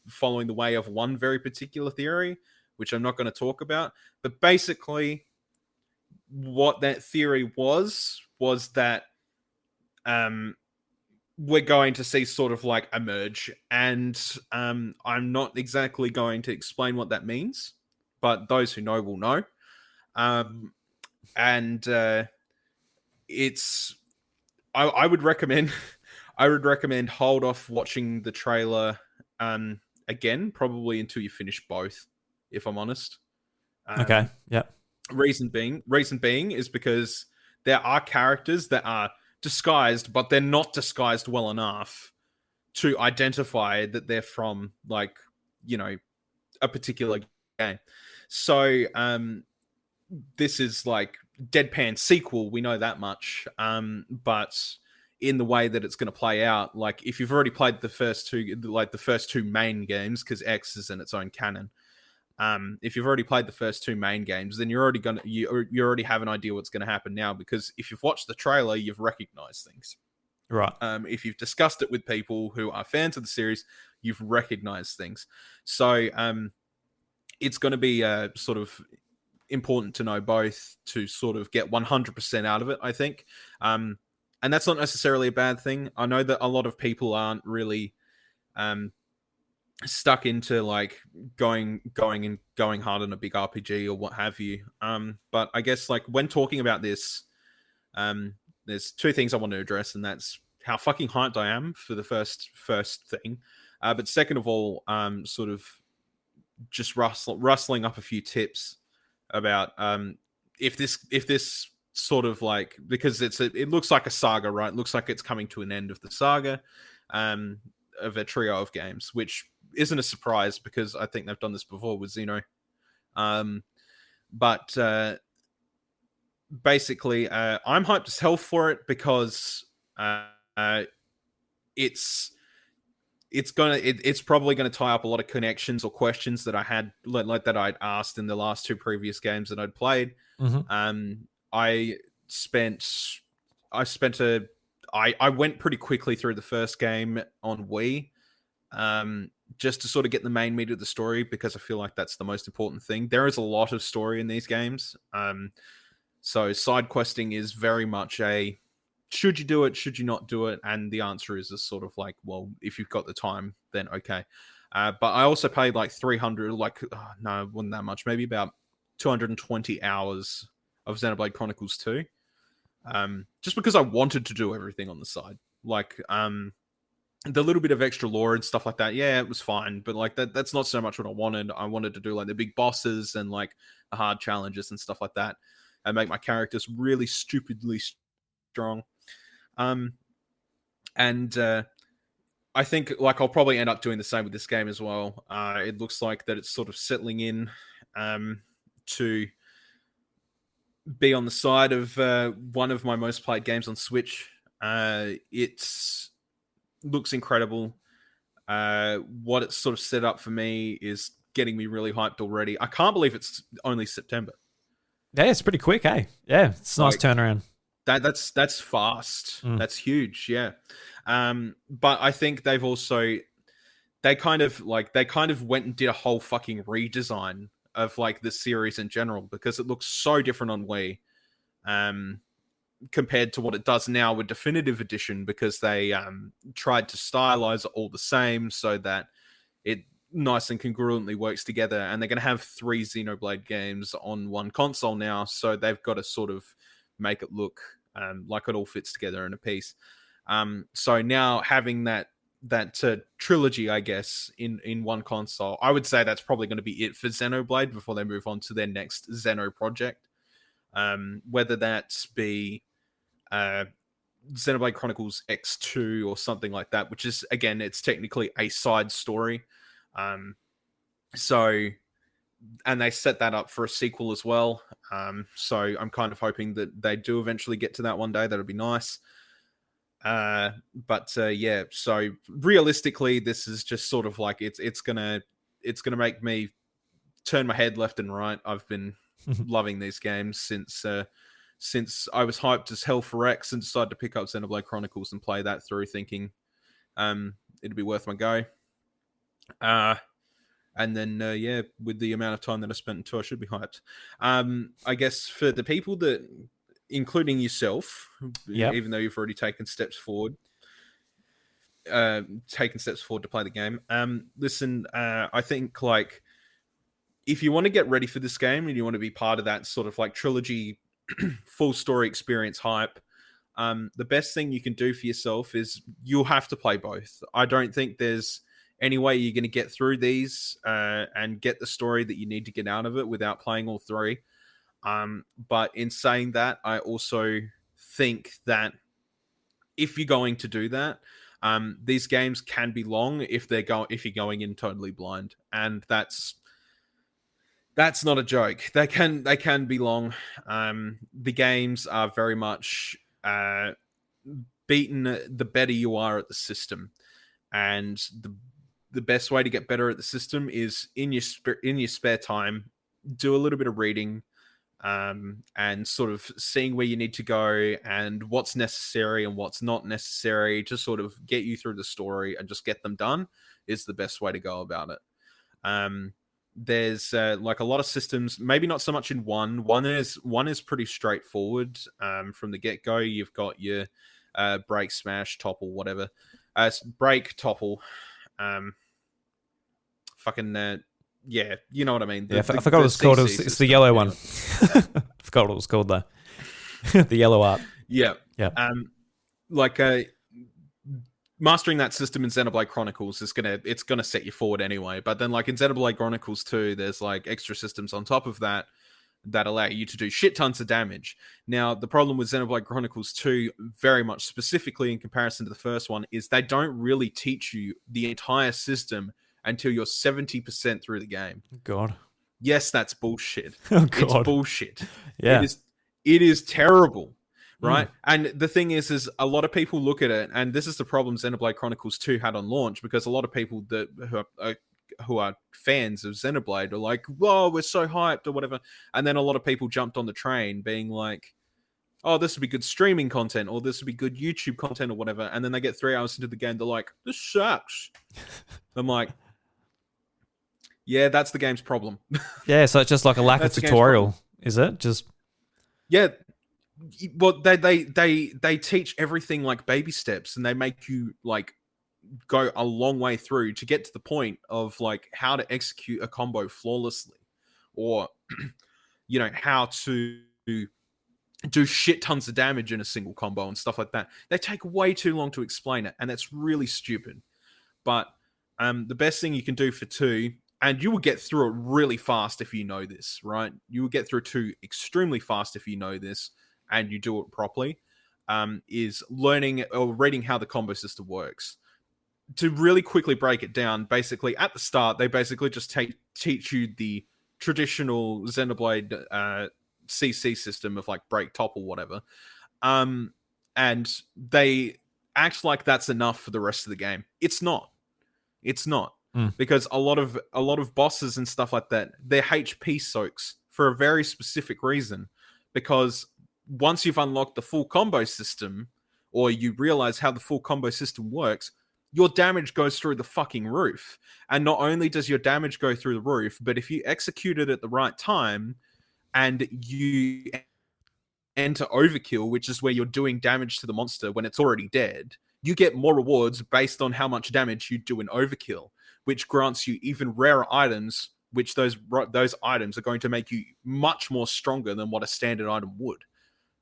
following the way of one very particular theory, which I'm not going to talk about. But basically, what that theory was that we're going to see sort of like emerge, and I'm not exactly going to explain what that means, but those who know will know. Um, and it's I would recommend I would recommend hold off watching the trailer again, probably until you finish both, if I'm honest. Okay. Yep. Reason being is because there are characters that are disguised, but they're not disguised well enough to identify that they're from, like, you know, a particular game. So this is like deadpan sequel, we know that much. But in the way that it's going to play out, like if you've already played the first two main games, because X is in its own canon. If you've already played the first two main games, then you already have an idea what's going to happen now, because if you've watched the trailer, you've recognized things. Right. If you've discussed it with people who are fans of the series, you've recognized things. So it's going to be sort of important to know both to sort of get 100% out of it, I think. And that's not necessarily a bad thing. I know that a lot of people aren't really stuck into like going hard on a big RPG or what have you. But I guess like when talking about this, there's two things I want to address, and that's how fucking hyped I am for the first thing. But second of all, sort of just rustling up a few tips about if this sort of like, because it looks like a saga, right? It looks like it's coming to an end of the saga of a trio of games, which isn't a surprise because I think they've done this before with Xeno. But basically, I'm hyped as hell for it because it's probably gonna tie up a lot of connections or questions that I had, like that I'd asked in the last two previous games that I'd played. Mm-hmm. I went pretty quickly through the first game on Wii, just to sort of get the main meat of the story, because I feel like that's the most important thing. There is a lot of story in these games, so side questing is very much a should you do it, should you not do it, and the answer is sort of like, well, if you've got the time, then okay. But I also played like 300, no, it wasn't that much, maybe about 220 hours of Xenoblade Chronicles 2. Just because I wanted to do everything on the side. Like, the little bit of extra lore and stuff like that, yeah, it was fine. But like that's not so much what I wanted. I wanted to do like the big bosses and like the hard challenges and stuff like that, and make my characters really stupidly strong. And I think like I'll probably end up doing the same with this game as well. It looks like that it's sort of settling in to be on the side of one of my most played games on Switch. It looks incredible. What it's sort of set up for me is getting me really hyped already. I can't believe it's only September. Yeah, it's pretty quick, hey? Yeah, it's a nice turnaround. That's fast. That's huge, yeah. But I think they kind of went and did a whole fucking redesign of like the series in general, because it looks so different on Wii compared to what it does now with Definitive Edition, because they tried to stylize it all the same so that it nice and congruently works together. And they're going to have 3 Xenoblade games on one console now, so they've got to sort of make it look like it all fits together in a piece. So now having that trilogy, I guess, in one console, I would say that's probably going to be it for Xenoblade before they move on to their next Xeno project. Whether that be Xenoblade Chronicles X2 or something like that, which is, again, it's technically a side story. So, and they set that up for a sequel as well. So I'm kind of hoping that they do eventually get to that one day. That'll be nice. But yeah, so realistically, this is just sort of like it's gonna make me turn my head left and right. I've been loving these games since I was hyped as hell for X and decided to pick up Xenoblade Chronicles and play that through, thinking it'd be worth my go. And then yeah, with the amount of time that I spent in 2, I should be hyped. I guess for the people that, including yourself, even though you've already taken steps forward, taken steps forward to play the game. Listen, I think like if you want to get ready for this game and you want to be part of that sort of like trilogy full story experience hype, the best thing you can do for yourself is you'll have to play both. I don't think there's any way you're going to get through these and get the story that you need to get out of it without playing all three. But in saying that, I also think that if you're going to do that, these games can be long if you're going in totally blind, and that's not a joke. They can be long. The games are very much beaten the better you are at the system, and the best way to get better at the system is in your spare time, do a little bit of reading, and sort of seeing where you need to go and what's necessary and what's not necessary to sort of get you through the story and just get them done is the best way to go about it. There's like a lot of systems, maybe not so much in one. One is pretty straightforward from the get-go. You've got your break, smash, topple, whatever. Break, topple, yeah, you know what I mean. I forgot what it was called. It's the yellow one. I forgot what it was called though. The yellow art. Yeah. Yeah. Mastering that system in Xenoblade Chronicles it's gonna set you forward anyway. But then like in Xenoblade Chronicles 2, there's like extra systems on top of that allow you to do shit tons of damage. Now, the problem with Xenoblade Chronicles 2, very much specifically in comparison to the first one, is they don't really teach you the entire system until you're 70% through the game. God. Yes, that's bullshit. Oh, God. It's bullshit. Yeah. It is terrible, right? And the thing is a lot of people look at it, and this is the problem Xenoblade Chronicles 2 had on launch, because a lot of people who are fans of Xenoblade are like, whoa, we're so hyped or whatever. And then a lot of people jumped on the train being like, oh, this would be good streaming content, or this would be good YouTube content or whatever. And then they get 3 hours into the game, they're like, this sucks. I'm like, yeah, that's the game's problem. Yeah, so it's just like a lack of tutorial, is it? Just yeah. Well, they teach everything like baby steps, and they make you like go a long way through to get to the point of like how to execute a combo flawlessly, or you know, how to do shit tons of damage in a single combo and stuff like that. They take way too long to explain it, and that's really stupid. But the best thing you can do for 2, and you will get through it really fast if you know this, right? You will get through 2 extremely fast if you know this and you do it properly, is learning or reading how the combo system works. To really quickly break it down, basically at the start, they basically just teach you the traditional Xenoblade CC system of like break, topple, whatever. And they act like that's enough for the rest of the game. It's not. Because a lot of bosses and stuff like that, they're HP soaks for a very specific reason. Because once you've unlocked the full combo system, or you realize how the full combo system works, your damage goes through the fucking roof. And not only does your damage go through the roof, but if you execute it at the right time and you enter overkill, which is where you're doing damage to the monster when it's already dead, you get more rewards based on how much damage you do in overkill, which grants you even rarer items, which those items are going to make you much more stronger than what a standard item would.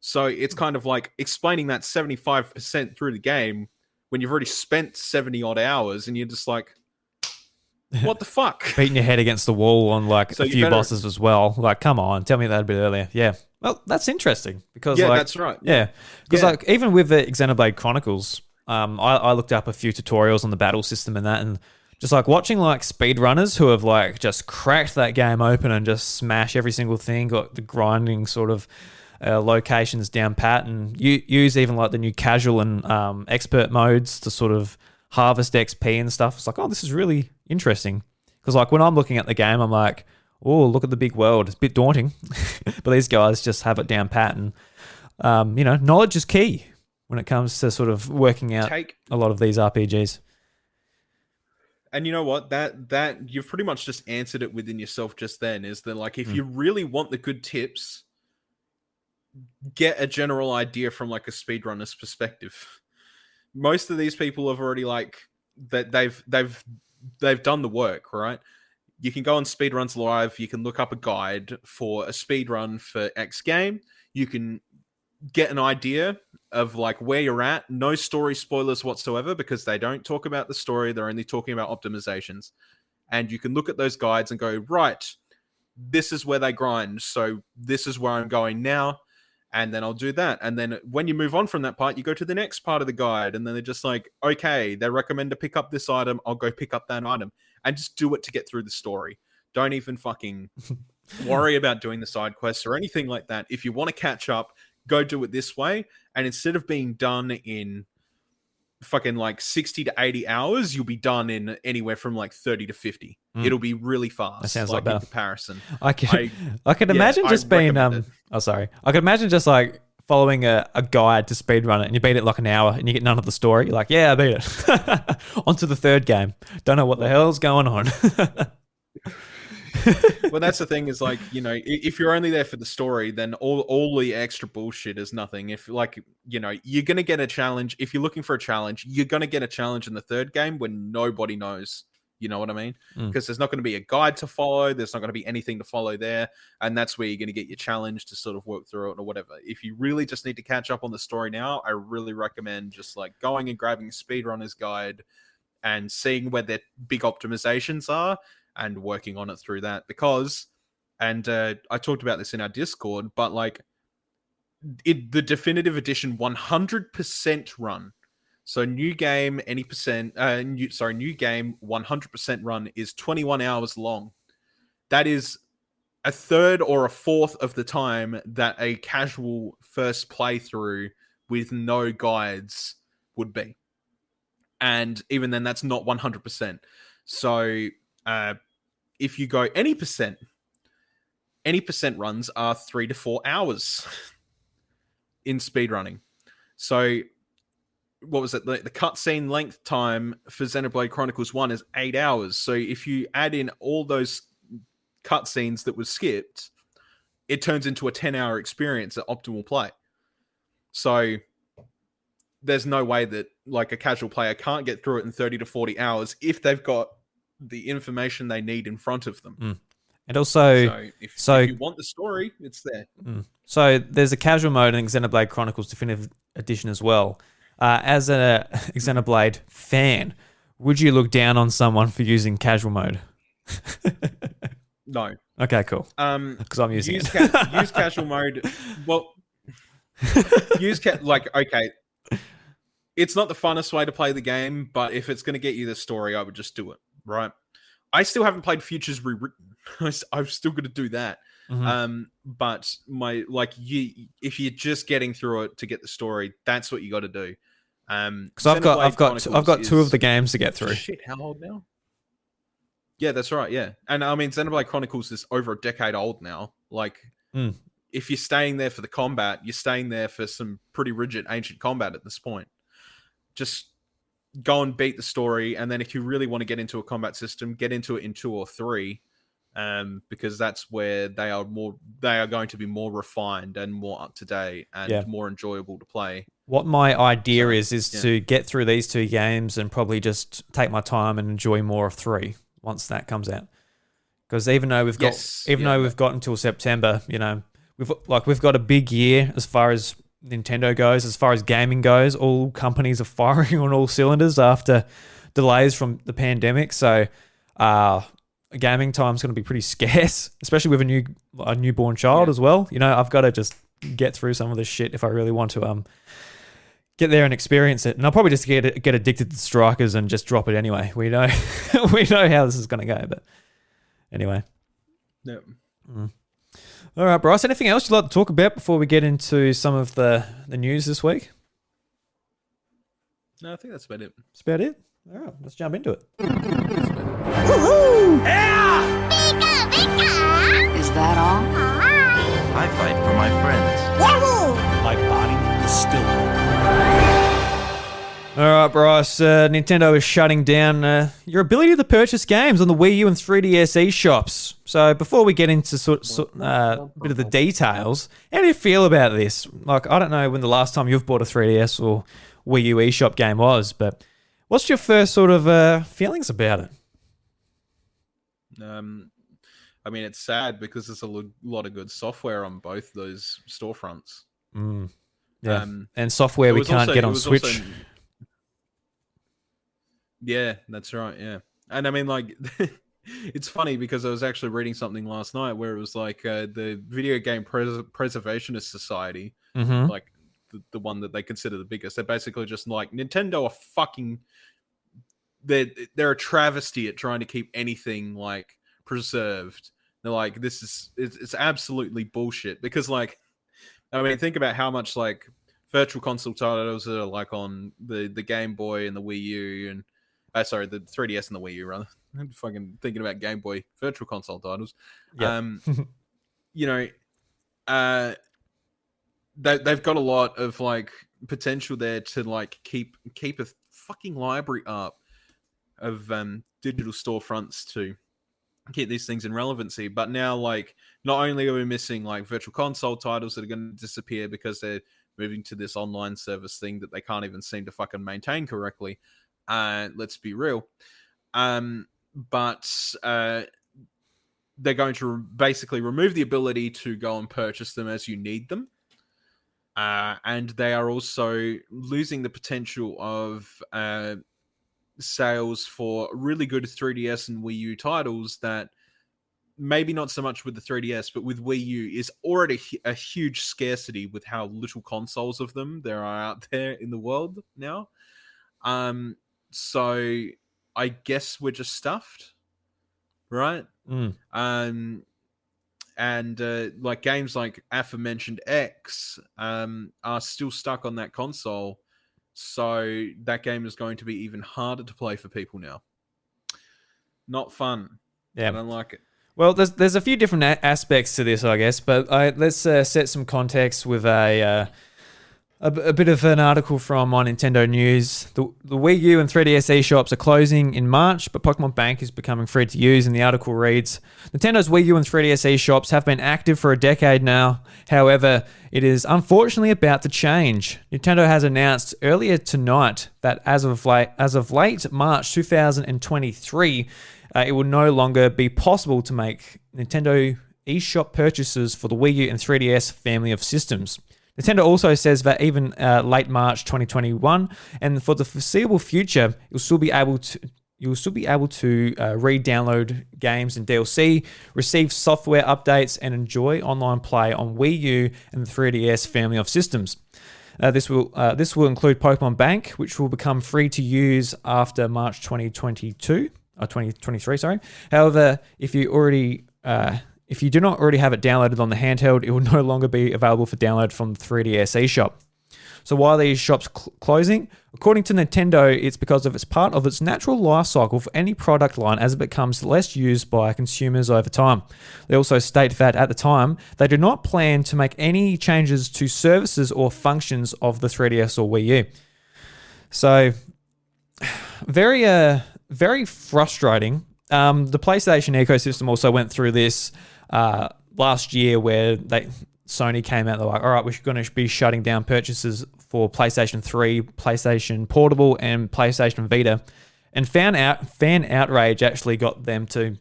So it's kind of like explaining that 75% through the game when you've already spent 70 odd hours, and you're just like, what the fuck? Beating your head against the wall on like a few bosses as well. Like, come on, tell me that a bit earlier. Yeah. Well, that's interesting because that's right. Yeah. Because like even with the Xenoblade Chronicles, I looked up a few tutorials on the battle system and that, and just like watching like speedrunners who have like just cracked that game open and just smash every single thing, got the grinding sort of locations down pat, and use even like the new casual and expert modes to sort of harvest XP and stuff. It's like, oh, this is really interesting. Because like when I'm looking at the game, I'm like, oh, look at the big world. It's a bit daunting. But these guys just have it down pat, and knowledge is key when it comes to sort of working out a lot of these RPGs. And you know what? That you've pretty much just answered it within yourself just then, is that like if you really want the good tips, get a general idea from like a speedrunner's perspective. most of these people have already like that they've done the work, right? You can go on Speedruns Live, you can look up a guide for a speedrun for X game, you can get an idea of like where you're at. No story spoilers whatsoever, because they don't talk about the story, they're only talking about optimizations. And you can look at those guides and go, right, this is where they grind, so this is where I'm going now, and then I'll do that. And then when you move on from that part, you go to the next part of the guide, and then they're just like, okay, they recommend to pick up this item, I'll go pick up that item, and just do it to get through the story. Don't even fucking worry about doing the side quests or anything like that. If you want to catch up, go do it this way, and instead of being done in fucking like 60 to 80 hours, you'll be done in anywhere from like 30 to 50. It'll be really fast. That sounds like in that. comparison. I could imagine just being I could imagine just like following a guide to speedrun it, and you beat it like an hour and you get none of the story. You're like, yeah, I beat it. On to the third game. Don't know what the hell's going on. Well, that's the thing is like, you know, if you're only there for the story, then all the extra bullshit is nothing. If like, you know, you're going to get a challenge. If you're looking for a challenge, you're going to get a challenge in the third game when nobody knows. You know what I mean? Because there's not going to be a guide to follow. There's not going to be anything to follow there. And that's where you're going to get your challenge to sort of work through it or whatever. If you really just need to catch up on the story now, I really recommend just like going and grabbing a speedrunner's guide and seeing where their big optimizations are and working on it through that. Because, and I talked about this in our Discord, but like the definitive edition 100% run. So new game, new game 100% run is 21 hours long. That is a third or a fourth of the time that a casual first playthrough with no guides would be. And even then, that's not 100%. So if you go any percent runs are 3 to 4 hours in speedrunning. So what was it? The cutscene length time for Xenoblade Chronicles 1 is 8 hours. So if you add in all those cutscenes that was skipped, it turns into a 10-hour experience at optimal play. So there's no way that like a casual player can't get through it in 30 to 40 hours if they've got the information they need in front of them. And also, if you want the story, it's there. So there's a casual mode in Xenoblade Chronicles Definitive Edition as well. As a Xenoblade fan, would you look down on someone for using casual mode? No. Okay, cool. Because I'm using it. Use casual mode. Well, okay. It's not the funnest way to play the game, but if it's going to get you the story, I would just do it, right? I still haven't played Futures Rewritten. I'm still going to do that. But if you're just getting through it to get the story, that's what you got to do. Because I've got two of the games to get through. Shit, how old now? Yeah, that's right. Yeah, and I mean, Xenoblade Chronicles is over a decade old now. Like, if you're staying there for the combat, you're staying there for some pretty rigid ancient combat at this point. Just go and beat the story, and then if you really want to get into a combat system, get into it in 2 or 3. Because that's where they are going to be more refined and more up to date and more enjoyable to play. What my idea is to get through these 2 games and probably just take my time and enjoy more of 3 once that comes out. Because even though we've got until September, you know, we've got a big year as far as Nintendo goes, as far as gaming goes. All companies are firing on all cylinders after delays from the pandemic. So, gaming time is going to be pretty scarce, especially with a newborn child as well. You know, I've got to just get through some of this shit if I really want to get there and experience it. And I'll probably just get addicted to strikers and just drop it anyway. We know we know how this is going to go, but anyway. Yeah. All right, Bryce. Anything else you'd like to talk about before we get into some of the news this week? No, I think that's about it. That's about it. All right, let's jump into it. Woohoo! Yeah! Pika, pika! Is that all? I fight for my friends. Yahoo! My body is still. All right, Bryce. Nintendo is shutting down your ability to purchase games on the Wii U and 3DS eShops. So before we get into a bit of the details, how do you feel about this? Like, I don't know when the last time you've bought a 3DS or Wii U eShop game was. But what's your first sort of feelings about it? I mean, it's sad because there's a lot of good software on both those storefronts. Yeah, and software we can't get on Switch. Yeah, that's right. Yeah, and I mean, like, it's funny because I was actually reading something last night where it was like the Video Game Preservationist Society, like the one that they consider the biggest. They're basically just like, Nintendo are fucking. They're a travesty at trying to keep anything like preserved. They're like, it's absolutely bullshit because, like, I mean, think about how much like virtual console titles are like on the Game Boy and the Wii U and the 3DS and the Wii U rather. I'm fucking thinking about Game Boy virtual console titles. Yep. You know, they've got a lot of like potential there to like keep a fucking library up of digital storefronts to keep these things in relevancy. But now, like, not only are we missing like virtual console titles that are going to disappear because they're moving to this online service thing that they can't even seem to fucking maintain correctly. Let's be real. But they're going to basically remove the ability to go and purchase them as you need them. And they are also losing the potential of sales for really good 3DS and Wii U titles that maybe not so much with the 3DS, but with Wii U is already a huge scarcity with how little consoles of them there are out there in the world now. So I guess we're just stuffed, right? And like games like aforementioned X are still stuck on that console. So that game is going to be even harder to play for people now. Not fun. Yeah. I don't like it. Well, there's a few different aspects to this, I guess, but let's set some context with a bit of an article from My Nintendo News. The Wii U and 3DS eShops are closing in March, but Pokémon Bank is becoming free to use, and the article reads, Nintendo's Wii U and 3DS eShops have been active for a decade now. However, it is unfortunately about to change. Nintendo has announced earlier tonight that as of late March 2023, it will no longer be possible to make Nintendo eShop purchases for the Wii U and 3DS family of systems. Nintendo also says that even late March 2021, and for the foreseeable future, you'll still be able to re-download games and DLC, receive software updates, and enjoy online play on Wii U and the 3DS family of systems. This will include Pokémon Bank, which will become free to use after March 2023. Sorry. However, if you do not already have it downloaded on the handheld, it will no longer be available for download from the 3DS eShop. So why are these shops closing? According to Nintendo, it's because it's part of its natural life cycle for any product line as it becomes less used by consumers over time. They also state that at the time, they do not plan to make any changes to services or functions of the 3DS or Wii U. So, very frustrating. The PlayStation ecosystem also went through this last year where Sony came out, they're like, all right, we're going to be shutting down purchases for PlayStation 3, PlayStation Portable, and PlayStation Vita. And fan outrage actually got them to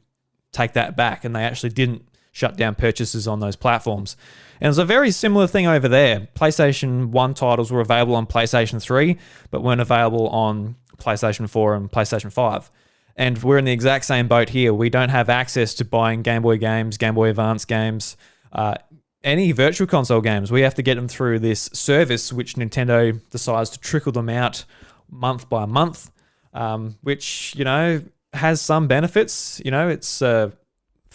take that back, and they actually didn't shut down purchases on those platforms. And it's a very similar thing over there. PlayStation 1 titles were available on PlayStation 3, but weren't available on PlayStation 4 and PlayStation 5. And we're in the exact same boat here. We don't have access to buying Game Boy games, Game Boy Advance games, any virtual console games. We have to get them through this service, which Nintendo decides to trickle them out month by month, which, has some benefits. It's $30 or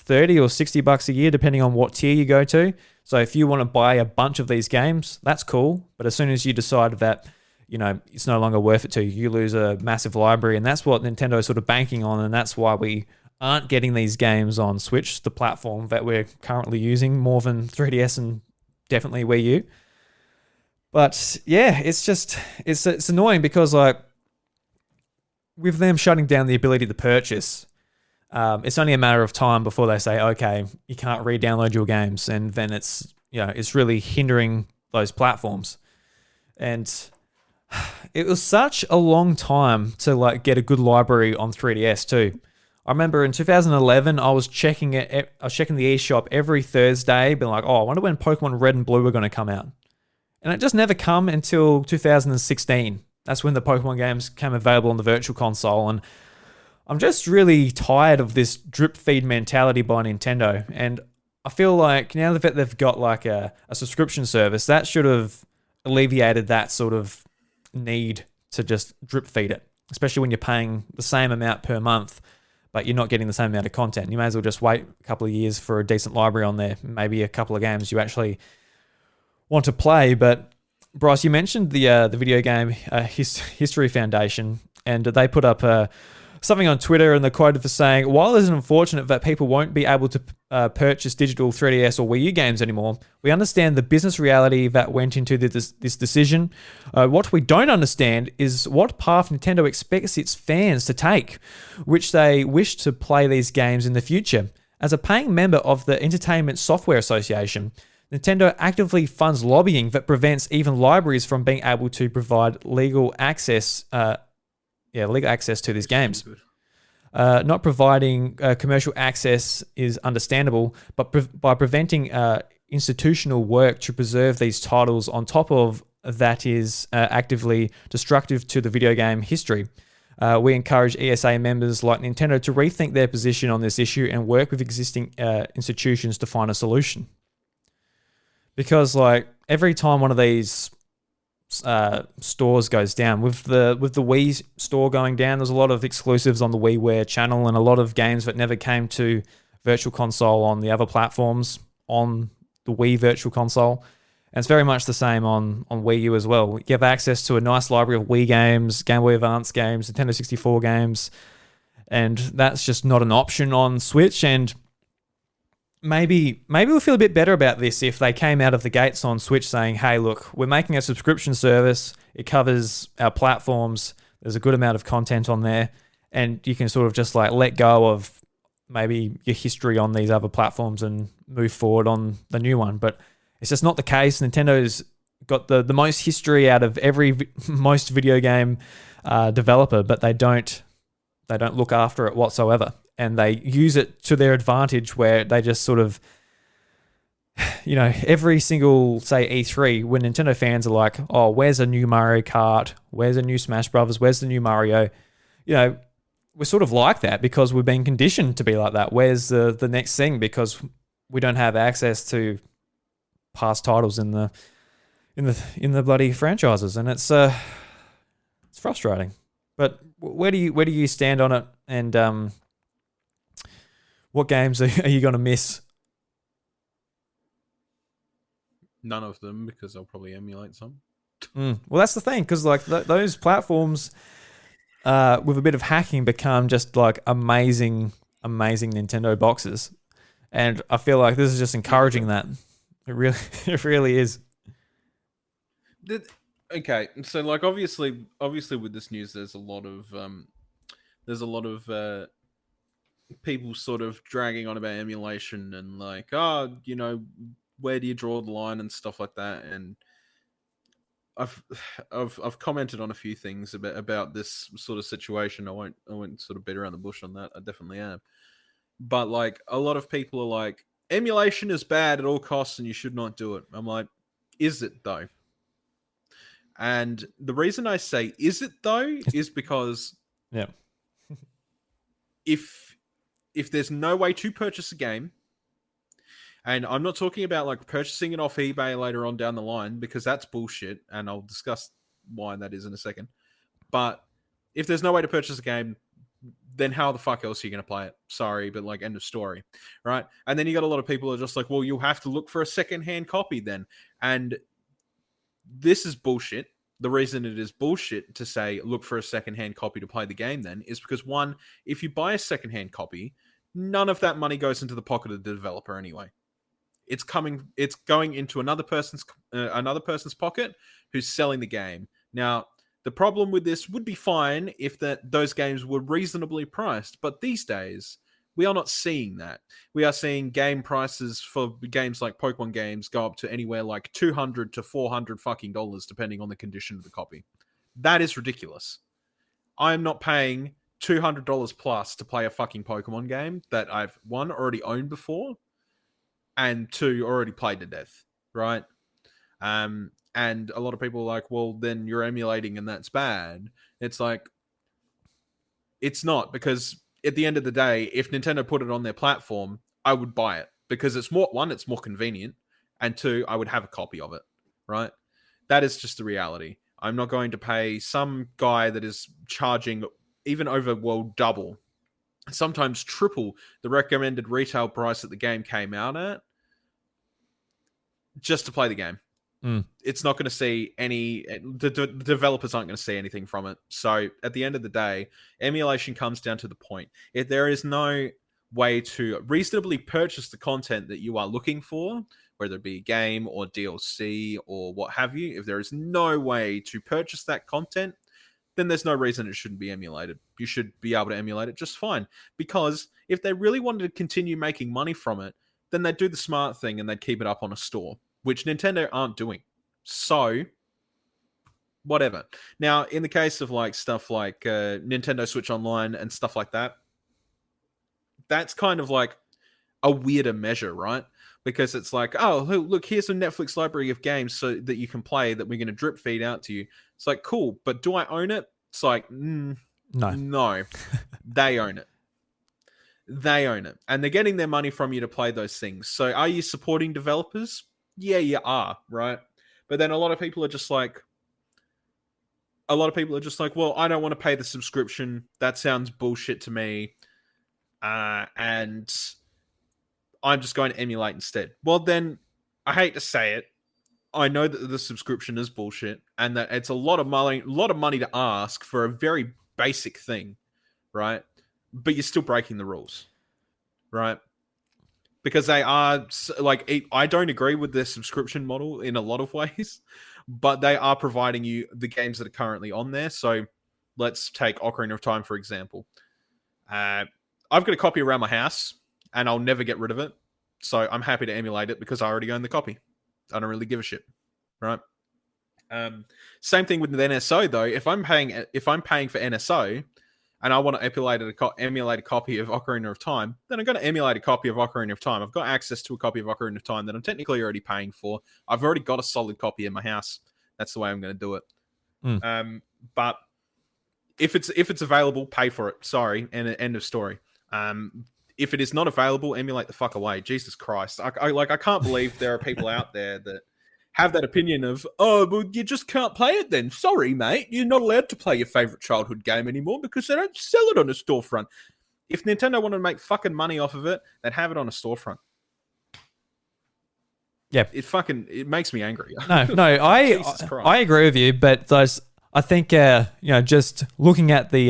$60 a year, depending on what tier you go to. So if you want to buy a bunch of these games, that's cool. But as soon as you decide that, it's no longer worth it to you, you lose a massive library. And that's what Nintendo is sort of banking on. And that's why we aren't getting these games on Switch, the platform that we're currently using more than 3DS and definitely Wii U. But yeah, it's annoying because with them shutting down the ability to purchase, it's only a matter of time before they say, okay, you can't re-download your games. And then it's really hindering those platforms. And it was such a long time to like get a good library on 3DS too. I remember in 2011, I was checking the eShop every Thursday, being like, "Oh, I wonder when Pokemon Red and Blue are going to come out," and it just never come until 2016. That's when the Pokemon games came available on the Virtual Console, and I'm just really tired of this drip feed mentality by Nintendo. And I feel like now that they've got like a subscription service, that should have alleviated that sort of need to just drip feed it, especially when you're paying the same amount per month, but you're not getting the same amount of content. You may as well just wait a couple of years for a decent library on there, maybe a couple of games you actually want to play. But Bryce, you mentioned the video game History Foundation, and they put up something on Twitter, and they're quoted for saying, "While it is unfortunate that people won't be able to purchase digital 3DS or Wii U games anymore, we understand the business reality that went into this decision. What we don't understand is what path Nintendo expects its fans to take, which they wish to play these games in the future. As a paying member of the Entertainment Software Association, Nintendo actively funds lobbying that prevents even libraries from being able to provide legal access to these games. Not providing commercial access is understandable, but by preventing institutional work to preserve these titles on top of that is actively destructive to the video game history. We encourage ESA members like Nintendo to rethink their position on this issue and work with existing institutions to find a solution." Because like every time one of these stores goes down, with the Wii store going down, there's a lot of exclusives on the WiiWare channel and a lot of games that never came to Virtual Console on the other platforms on the Wii Virtual Console. And it's very much the same on Wii U as well. You have access to a nice library of Wii games, Game Boy Advance games, Nintendo 64 games, and that's just not an option on Switch. And maybe we'll feel a bit better about this if they came out of the gates on Switch saying, "Hey, look, we're making a subscription service. It covers our platforms. There's a good amount of content on there, and you can sort of just like let go of maybe your history on these other platforms and move forward on the new one." But it's just not the case. Nintendo's got the most history out of most video game developer, but they don't look after it whatsoever. And they use it to their advantage where they just sort of, every single, say, E3, when Nintendo fans are like, "Oh, where's a new Mario Kart? Where's a new Smash Brothers? Where's the new Mario?" We're sort of like that because we've been conditioned to be like that. Where's the next thing? Because we don't have access to past titles in the bloody franchises. And it's frustrating. But where do you stand on it? And what games are you going to miss? None of them, because I'll probably emulate some. Well, that's the thing, because like those platforms with a bit of hacking become just like amazing Nintendo boxes, and I feel like this is just encouraging that. It really is. Okay, so like obviously with this news, there's a lot of people sort of dragging on about emulation and like, where do you draw the line and stuff like that. And I've commented on a few things about this sort of situation. I won't sort of beat around the bush on that. I definitely am. But like a lot of people are like, emulation is bad at all costs and you should not do it. I'm like, is it though? And the reason I say is it though is because if there's no way to purchase a game, and I'm not talking about like purchasing it off eBay later on down the line, because that's bullshit, and I'll discuss why that is in a second. But if there's no way to purchase a game, then how the fuck else are you going to play it? Sorry, but like, end of story, right? And then you got a lot of people who are just like, well, you'll have to look for a secondhand copy then. And this is bullshit. The reason it is bullshit to say look for a secondhand copy to play the game then is because, one, if you buy a secondhand copy, none of that money goes into the pocket of the developer anyway. It's going into another person's pocket who's selling the game. Now, the problem with this would be fine if those games were reasonably priced, but these days we are not seeing that. We are seeing game prices for games like Pokemon games go up to anywhere like $200 to $400 fucking dollars, depending on the condition of the copy. That is ridiculous. I am not paying $200 plus to play a fucking Pokemon game that I've, one, already owned before, and two, already played to death, right? And a lot of people are like, well, then you're emulating and that's bad. It's like, it's not, because at the end of the day, if Nintendo put it on their platform, I would buy it because it's more, one, it's more convenient, and two, I would have a copy of it, right? That is just the reality. I'm not going to pay some guy that is charging even over, well, double, sometimes triple the recommended retail price that the game came out at just to play the game. It's not going to see any, the developers aren't going to see anything from it. So at the end of the day, emulation comes down to the point. If there is no way to reasonably purchase the content that you are looking for, whether it be a game or DLC or what have you, if there is no way to purchase that content, then there's no reason it shouldn't be emulated. You should be able to emulate it just fine. Because if they really wanted to continue making money from it, then they'd do the smart thing and they'd keep it up on a store, which Nintendo aren't doing. So, whatever. Now, in the case of like stuff like Nintendo Switch Online and stuff like that, that's kind of like a weirder measure, right? Because it's like, oh, look, here's a Netflix library of games so that you can play that we're going to drip feed out to you. It's like, cool, but do I own it? It's like, no. They own it. They own it. And they're getting their money from you to play those things. So are you supporting developers? Yeah, you are, right? But then a lot of people are just like, well, I don't want to pay the subscription. That sounds bullshit to me. And I'm just going to emulate instead. Well, then, I hate to say it, I know that the subscription is bullshit and that it's a lot of money to ask for a very basic thing, right? But you're still breaking the rules, right? Because they are, like, I don't agree with their subscription model in a lot of ways, but they are providing you the games that are currently on there. So let's take Ocarina of Time, for example. I've got a copy around my house, and I'll never get rid of it. So I'm happy to emulate it because I already own the copy. I don't really give a shit, right? Same thing with the NSO, though. If I'm paying for NSO, and I want to emulate a copy of Ocarina of Time, then I'm going to emulate a copy of Ocarina of Time. I've got access to a copy of Ocarina of Time that I'm technically already paying for. I've already got a solid copy in my house. That's the way I'm going to do it. But if it's available, pay for it. Sorry, and end of story. If it is not available, emulate the fuck away. Jesus Christ. I can't believe there are people out there that have that opinion of, oh, well, you just can't play it then. Sorry, mate. You're not allowed to play your favorite childhood game anymore because they don't sell it on a storefront. If Nintendo wanted to make fucking money off of it, they'd have it on a storefront. Yeah. It makes me angry. No, I agree with you, but I think, just looking at the,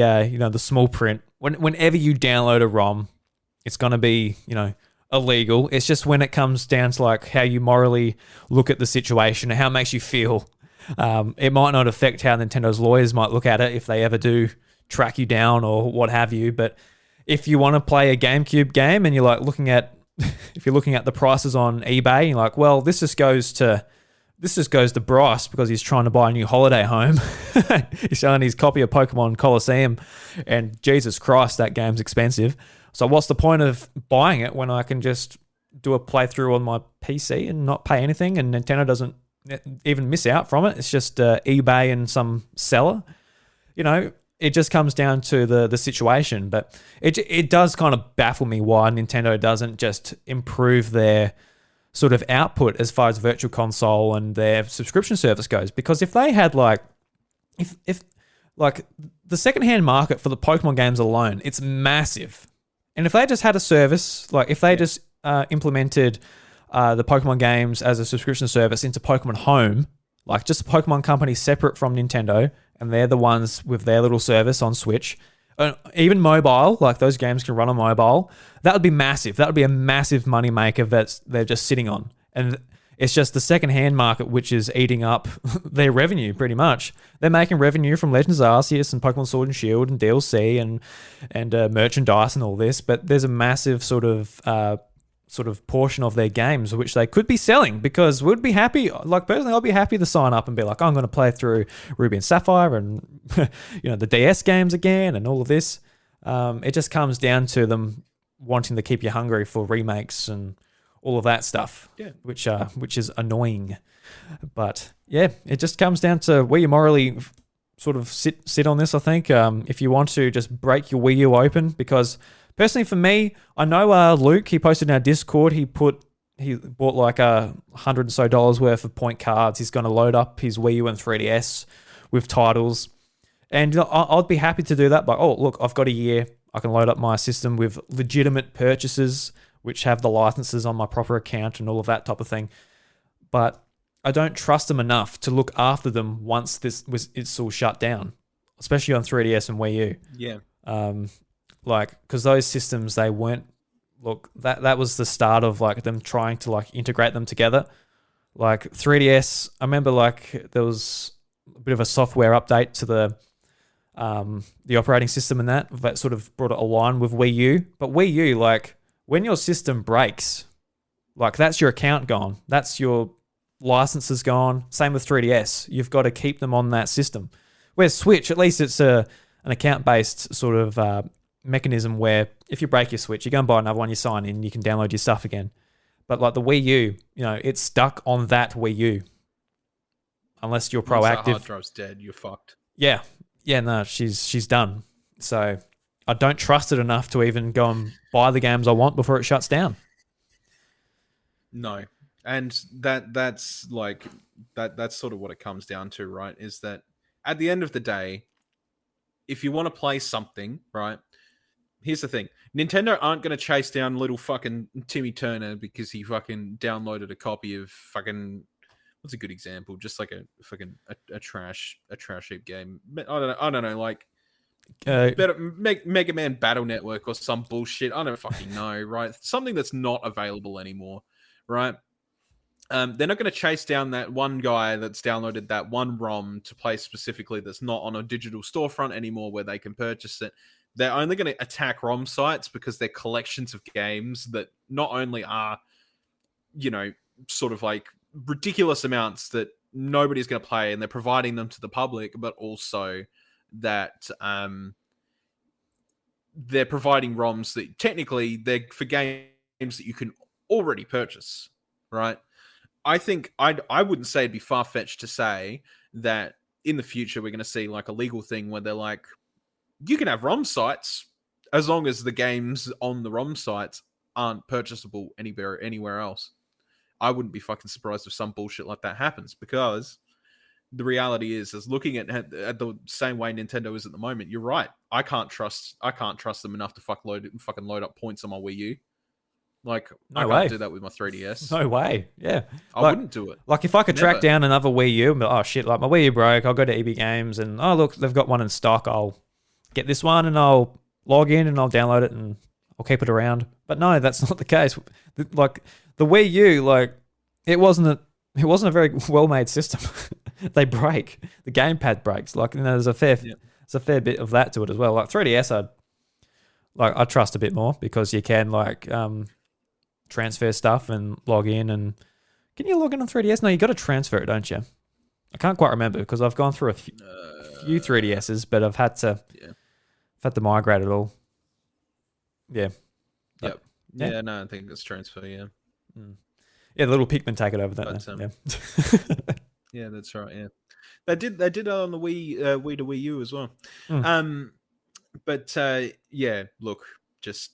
the small print, whenever you download a ROM, it's going to be, illegal. It's just when it comes down to like how you morally look at the situation and how it makes you feel. It might not affect how Nintendo's lawyers might look at it if they ever do track you down or what have you. But if you want to play a GameCube game and you're like if you're looking at the prices on eBay, and you're like, well, this just goes to Bryce because he's trying to buy a new holiday home. He's selling his copy of Pokemon Coliseum, and Jesus Christ, that game's expensive. So what's the point of buying it when I can just do a playthrough on my PC and not pay anything, and Nintendo doesn't even miss out from it? It's just eBay and some seller. It just comes down to the situation. But it does kind of baffle me why Nintendo doesn't just improve their sort of output as far as Virtual Console and their subscription service goes. Because if they had if the secondhand market for the Pokemon games alone, it's massive. And if they just had a service, like if they just implemented the Pokemon games as a subscription service into Pokemon Home, like just a Pokemon company separate from Nintendo, and they're the ones with their little service on Switch, even mobile, like those games can run on mobile, that would be massive. That would be a massive money maker that they're just sitting on. And it's just the secondhand market which is eating up their revenue pretty much. They're making revenue from Legends Arceus and Pokemon Sword and Shield and DLC and merchandise and all this, but there's a massive sort of sort of portion of their games, which they could be selling, because we'd be happy. Like personally, I'll be happy to sign up and be like, I'm going to play through Ruby and Sapphire and the DS games again and all of this. It just comes down to them wanting to keep you hungry for remakes and all of that stuff, which is annoying. But yeah, it just comes down to where you morally sort of sit on this. I think if you want to just break your Wii U open, because personally, for me, I know Luke, he posted in our Discord, he bought like $100 or so worth of point cards. He's going to load up his Wii U and 3DS with titles. And I'd be happy to do that. But, oh, look, I've got a year. I can load up my system with legitimate purchases, which have the licenses on my proper account and all of that type of thing. But I don't trust them enough to look after them once it's all shut down, especially on 3DS and Wii U. Yeah. Because those systems, they weren't, that was the start of like them trying to like integrate them together. Like 3DS, I remember like there was a bit of a software update to the operating system and that sort of brought it aligned with Wii U. But Wii U, like when your system breaks, like that's your account gone. That's your licenses gone. Same with 3DS. You've got to keep them on that system. Whereas Switch, at least it's an account-based sort of mechanism where if you break your Switch, you go and buy another one, you sign in, you can download your stuff again. But like the Wii U, it's stuck on that Wii U. Unless you're proactive. Once the hard drive's dead, you're fucked. Yeah. Yeah, no, she's done. So I don't trust it enough to even go and buy the games I want before it shuts down. No. And that's sort of what it comes down to, right? Is that at the end of the day, if you want to play something, right? Here's the thing. Nintendo aren't going to chase down little fucking Timmy Turner because he fucking downloaded a copy of fucking, what's a good example? Just like a fucking a trash heap game. I don't know, like Mega Man Battle Network or some bullshit. I don't fucking know, right? Something that's not available anymore, right? They're not going to chase down that one guy that's downloaded that one ROM to play specifically that's not on a digital storefront anymore where they can purchase it. They're only going to attack ROM sites because they're collections of games that not only are, sort of like ridiculous amounts that nobody's going to play and they're providing them to the public, but also that they're providing ROMs that technically they're for games that you can already purchase, right? I think I wouldn't say it'd be far-fetched to say that in the future we're going to see like a legal thing where they're like, you can have ROM sites as long as the games on the ROM sites aren't purchasable anywhere else. I wouldn't be fucking surprised if some bullshit like that happens, because the reality is looking at the same way Nintendo is at the moment. You're right. I can't trust them enough to fucking load up points on my Wii U. Like, I can't do that with my 3DS. No way. Yeah. I wouldn't do it. Like, if I could track down another Wii U, but, oh shit, like my Wii U broke, I'll go to EB Games and, oh look, they've got one in stock. I'll get this one and I'll log in and I'll download it and I'll keep it around. But no, that's not the case. Like, the Wii U, like, it wasn't a very well-made system. They break. The gamepad breaks. Like, there's a fair bit of that to it as well. Like 3DS, I trust a bit more because you can like transfer stuff and log in. And can you log in on 3DS? No, you got to transfer it, don't you? I can't quite remember because I've gone through a few 3DSs, but I've had to migrate it all. Yeah. Yep. Yeah. No, I think it's transfer. Yeah. Yeah, the little Pikmin take it over that. Yeah. Yeah, that's right. Yeah, they did it on the Wii to Wii U as well. But yeah, look, just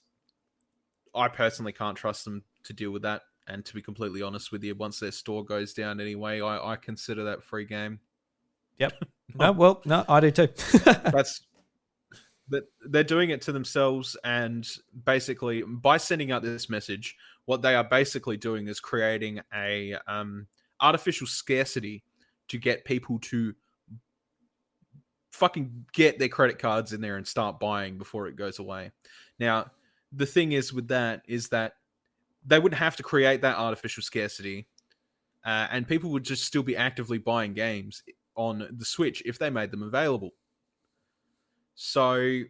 I personally can't trust them to deal with that. And to be completely honest with you, once their store goes down anyway, I consider that free game. Yep. No, I do too. But they're doing it to themselves, and basically by sending out this message, what they are basically doing is creating a artificial scarcity to get people to fucking get their credit cards in there and start buying before it goes away. Now, the thing is with that is that they wouldn't have to create that artificial scarcity, and people would just still be actively buying games on the Switch if they made them available. So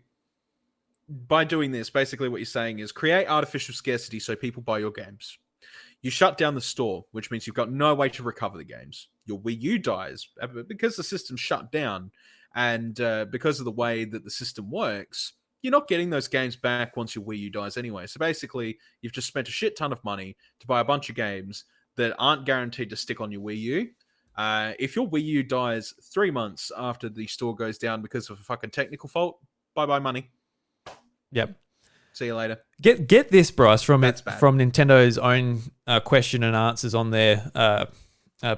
by doing this, basically what you're saying is create artificial scarcity so people buy your games. You shut down the store, which means you've got no way to recover the games. Your Wii U dies because the system's shut down, and because of the way that the system works, you're not getting those games back once your Wii U dies anyway. So basically, you've just spent a shit ton of money to buy a bunch of games that aren't guaranteed to stick on your Wii U. If your Wii U dies 3 months after the store goes down because of a fucking technical fault, bye-bye money. Yep. See you later. Get this, Bryce, from Nintendo's own question and answers on their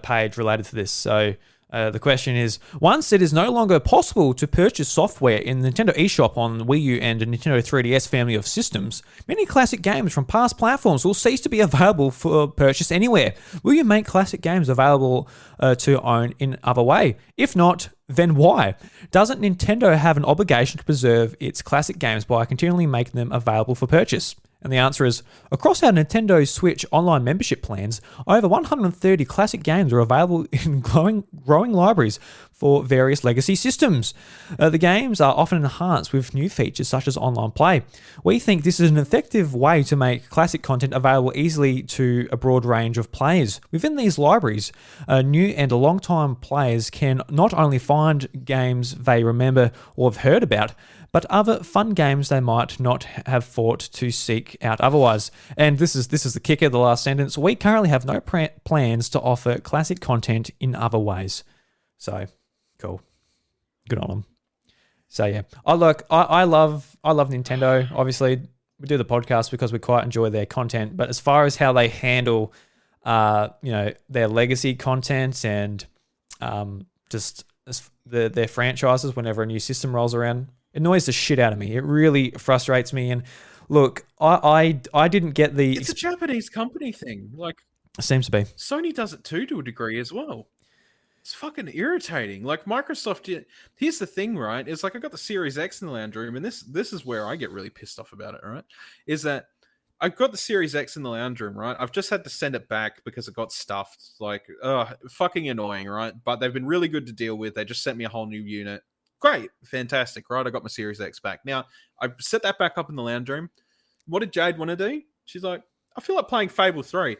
page related to this. So the question is, once it is no longer possible to purchase software in the Nintendo eShop on Wii U and the Nintendo 3DS family of systems, many classic games from past platforms will cease to be available for purchase anywhere. Will you make classic games available to own in other way? If not, then why? Doesn't Nintendo have an obligation to preserve its classic games by continually making them available for purchase? And the answer is, across our Nintendo Switch online membership plans, over 130 classic games are available in growing libraries for various legacy systems. The games are often enhanced with new features such as online play. We think this is an effective way to make classic content available easily to a broad range of players. Within these libraries, new and long-time players can not only find games they remember or have heard about, but other fun games they might not have thought to seek out otherwise. And this is the kicker, the last sentence. We currently have no plans to offer classic content in other ways. So, cool. Good on them. So yeah, I love Nintendo. Obviously, we do the podcast because we quite enjoy their content. But as far as how they handle, their legacy content and just their franchises whenever a new system rolls around, it annoys the shit out of me. It really frustrates me. And look, I didn't get the... It's a Japanese company thing. Like, seems to be. Sony does it too, to a degree as well. It's fucking irritating. Like, Microsoft... Here's the thing, right? It's like, I got the Series X in the lounge room, and this is where I get really pissed off about it, right? Is that I've got the Series X in the lounge room, right? I've just had to send it back because it got stuffed. Like, fucking annoying, right? But they've been really good to deal with. They just sent me a whole new unit. Great. Fantastic, right? I got my Series X back. Now, I set that back up in the lounge room. What did Jade want to do? She's like, I feel like playing Fable 3.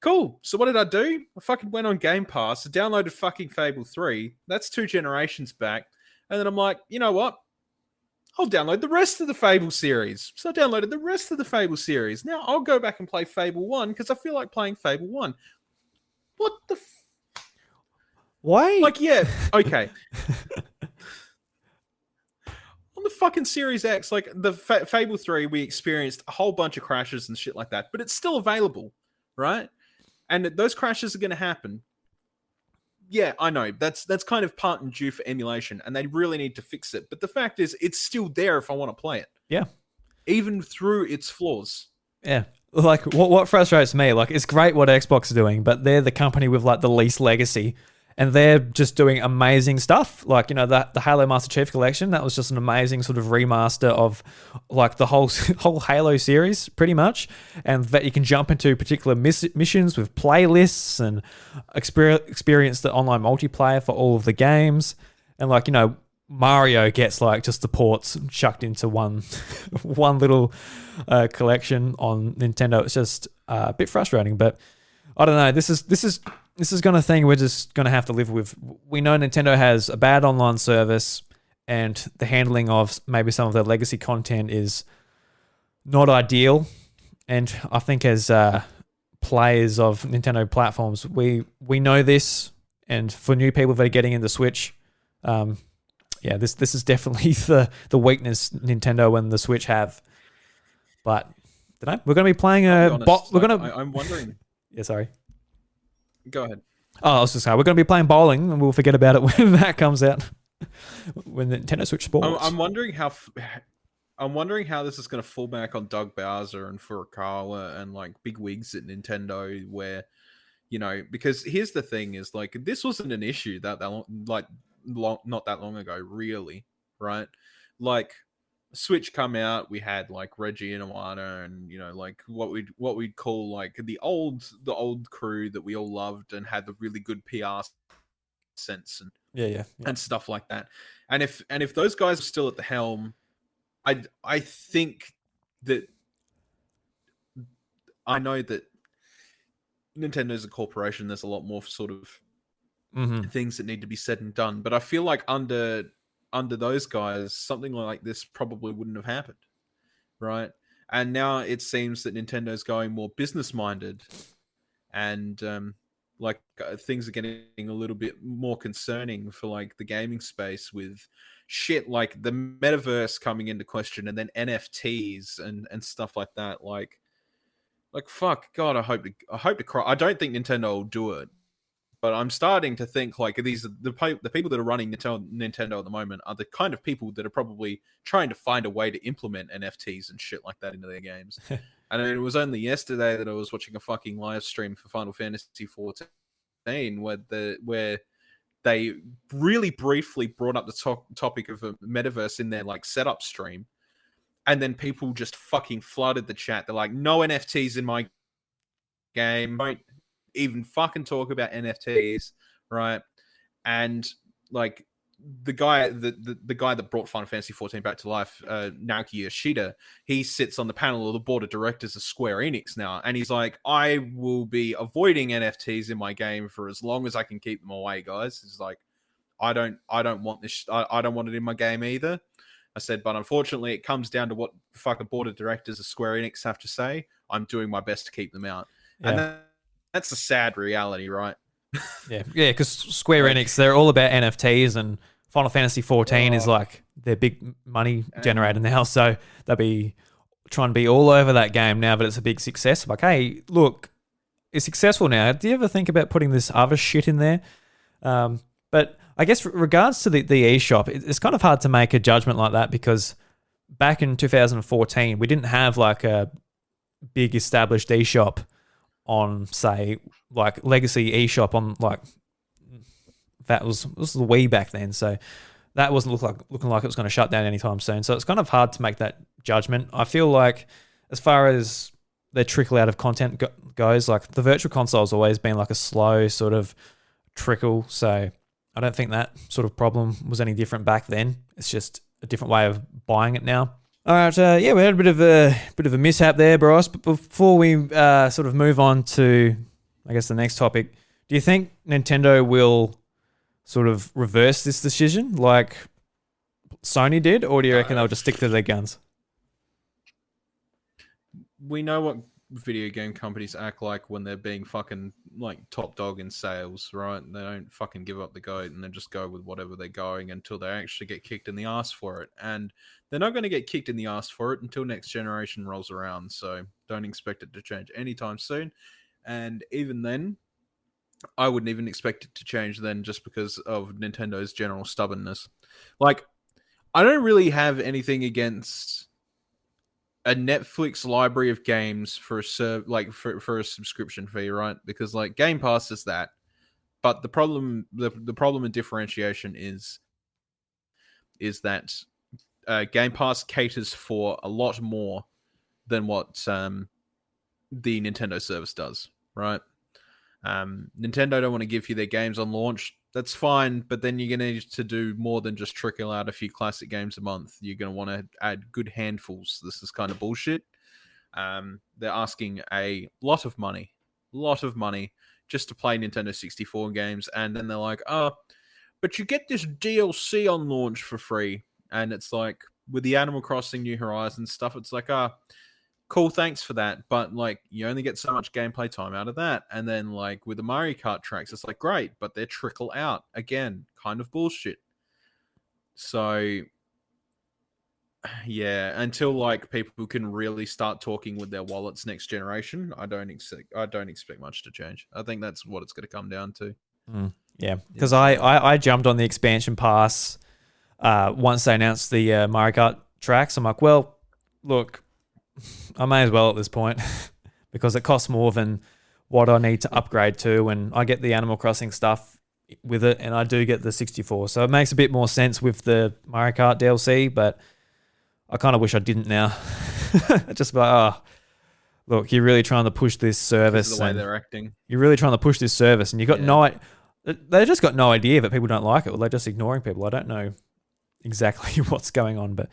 Cool. So what did I do? I fucking went on Game Pass, downloaded fucking Fable 3. That's 2 generations back. And then I'm like, you know what? I'll download the rest of the Fable series. So I downloaded the rest of the Fable series. Now I'll go back and play Fable 1 because I feel like playing Fable 1. What the Why? Like, yeah, okay. On the fucking Series X, like the Fable 3, we experienced a whole bunch of crashes and shit like that, but it's still available, right? And those crashes are going to happen. Yeah, I know. That's kind of part and due for emulation, and they really need to fix it. But the fact is, it's still there if I want to play it. Yeah. Even through its flaws. Yeah. Like, what frustrates me, like, it's great what Xbox is doing, but they're the company with, like, the least legacy. And they're just doing amazing stuff. Like, you know, the Halo Master Chief Collection, that was just an amazing sort of remaster of like the whole Halo series, pretty much. And that you can jump into particular missions with playlists and experience the online multiplayer for all of the games. And like, you know, Mario gets like just the ports chucked into one little collection on Nintendo. It's just a bit frustrating, but I don't know. This is gonna thing we're just gonna have to live with. We know Nintendo has a bad online service, and the handling of maybe some of their legacy content is not ideal. And I think as players of Nintendo platforms, we know this. And for new people that are getting into Switch, this is definitely the weakness Nintendo and the Switch have. But we're gonna be playing I'm wondering. Yeah, sorry. Go ahead. Oh, I was just saying, we're going to be playing bowling, and we'll forget about it when that comes out. When the Nintendo Switch Sports. I'm wondering how this is going to fall back on Doug Bowser and Furukawa and like big wigs at Nintendo, where, you know, because here's the thing: is like this wasn't an issue not that long ago, really, right? Like, Switch come out, we had like Reggie and Iwata and, you know, like what we'd call like the old crew that we all loved and had the really good PR sense and yeah. and stuff like that. And if those guys are still at the helm, I think that I know that Nintendo's a corporation. There's a lot more sort of things that need to be said and done. But I feel like under those guys, something like this probably wouldn't have happened, right? And now it seems that Nintendo's going more business minded, and things are getting a little bit more concerning for like the gaming space with shit like the metaverse coming into question, and then NFTs and stuff like that. Like fuck, God, I hope to cry. I don't think Nintendo will do it, but I'm starting to think like these the people that are running Nintendo at the moment are the kind of people that are probably trying to find a way to implement NFTs and shit like that into their games. And it was only yesterday that I was watching a fucking live stream for Final Fantasy 14 where they really briefly brought up the topic of a metaverse in their like setup stream, and then people just fucking flooded the chat. They're like, no NFTs in my game. Don't even fucking talk about NFTs, right? And like the guy that brought Final Fantasy 14 back to life, Naoki Yoshida, he sits on the panel of the board of directors of Square Enix now, and he's like, I will be avoiding NFTs in my game for as long as I can keep them away, guys. It's like, I don't want this. I don't want it in my game either. I said, but unfortunately, it comes down to what the fucking board of directors of Square Enix have to say. I'm doing my best to keep them out, and that's a sad reality, right? Yeah, because Square Enix, they're all about NFTs, and Final Fantasy 14 is like their big money generator now, so they'll be trying to be all over that game now, but it's a big success. Like, hey, look, it's successful now. Do you ever think about putting this other shit in there? But I guess regards to the eShop, it's kind of hard to make a judgment like that, because back in 2014, we didn't have like a big established eShop on, say, like legacy eShop on like that was the Wii back then, so that wasn't looking like it was going to shut down anytime soon. So it's kind of hard to make that judgment. I feel like as far as the trickle out of content goes, like the Virtual Console's always been like a slow sort of trickle, so I don't think that sort of problem was any different back then. It's just a different way of buying it now. All right, we had a bit of a mishap there, Bryce. But before we sort of move on to, I guess, the next topic, do you think Nintendo will sort of reverse this decision like Sony did, or do you reckon they'll just stick to their guns? We know what video game companies act like when they're being fucking like top dog in sales, right? They don't fucking give up the goat and then just go with whatever they're going until they actually get kicked in the ass for it. And they're not going to get kicked in the ass for it until next generation rolls around. So don't expect it to change anytime soon. And even then, I wouldn't even expect it to change then, just because of Nintendo's general stubbornness. Like, I don't really have anything against a Netflix library of games for a for a subscription fee, right? Because like Game Pass is that, but the problem in differentiation is that Game Pass caters for a lot more than what the Nintendo service does, right? Nintendo don't want to give you their games on launch. That's fine, but then you're going to need to do more than just trickle out a few classic games a month. You're going to want to add good handfuls. This is kind of bullshit. They're asking a lot of money just to play Nintendo 64 games, and then they're like, but you get this DLC on launch for free. And it's like, with the Animal Crossing New Horizons stuff, it's like, cool, thanks for that, but like you only get so much gameplay time out of that. And then like with the Mario Kart tracks, it's like, great, but they're trickle out again, kind of bullshit. So yeah, until like people can really start talking with their wallets next generation, I don't expect much to change. I think that's what it's going to come down to. Yeah, because I jumped on the expansion pass once they announced the Mario Kart tracks. I'm like, well, look, I may as well at this point because it costs more than what I need to upgrade to, and I get the Animal Crossing stuff with it, and I do get the 64. So it makes a bit more sense with the Mario Kart DLC, but I kind of wish I didn't now. Just like, look, you're really trying to push this service. This is the way they're acting. You're really trying to push this service, and you got they just got no idea that people don't like it, or they're just ignoring people. I don't know exactly what's going on, but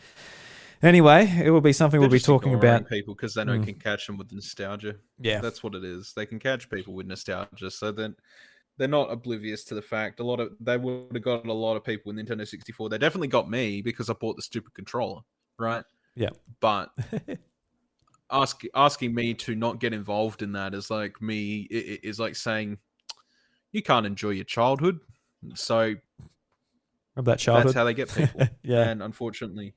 Anyway, it will be something They're we'll be just talking ignoring about. people because they know it can catch them with nostalgia. Yeah. That's what it is. They can catch people with nostalgia, so then they're not oblivious to the fact. They would have got a lot of people with Nintendo 64. They definitely got me because I bought the stupid controller, right? Yeah. But asking me to not get involved in that is like is like saying you can't enjoy your childhood. So About childhood. that's how they get people. Yeah. And unfortunately.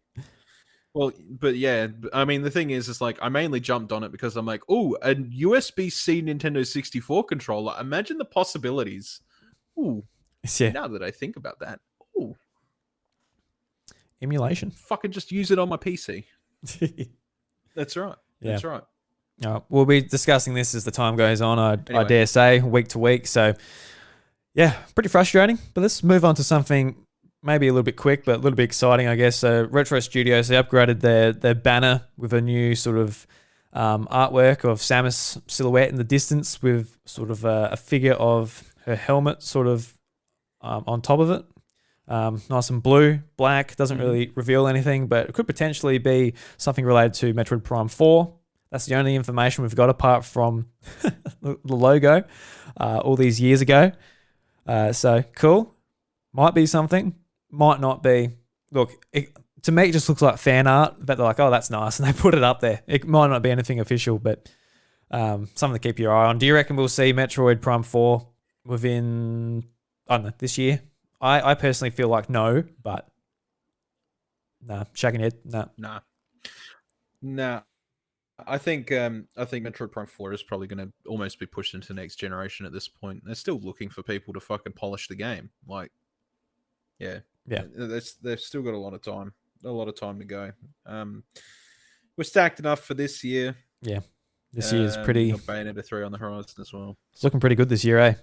Well, but yeah, I mean, the thing is like, I mainly jumped on it because I'm like, oh, a USB-C Nintendo 64 controller. Imagine the possibilities. Ooh, Yeah. now that I think about that. Ooh, Emulation. fucking just use it on my PC. That's right. Yeah. That's right. We'll be discussing this as the time goes on, I Anyway. dare say, week to week. So, yeah, pretty frustrating. But let's move on to something maybe a little bit quick, but a little bit exciting, I guess. So Retro Studios, they upgraded their banner with a new sort of artwork of Samus silhouette in the distance with sort of a figure of her helmet sort of on top of it. Nice and blue, black, doesn't really reveal anything, but it could potentially be something related to Metroid Prime 4. That's the only information we've got apart from the logo all these years ago. So cool. Might be something. Might not be. Look, to me, it just looks like fan art, but they're like, oh, that's nice. And they put it up there. It might not be anything official, but something to keep your eye on. Do you reckon we'll see Metroid Prime 4 within, I don't know, this year? I personally feel like no, but nah, shaking head, nah. Nah. I think Metroid Prime 4 is probably going to almost be pushed into next generation at this point. They're still looking for people to fucking polish the game. Like, yeah. They've still got a lot of time to go. We're stacked enough for this year. Yeah, this year is pretty. Got Bayonetta 3 on the horizon as well. It's looking pretty good this year, eh?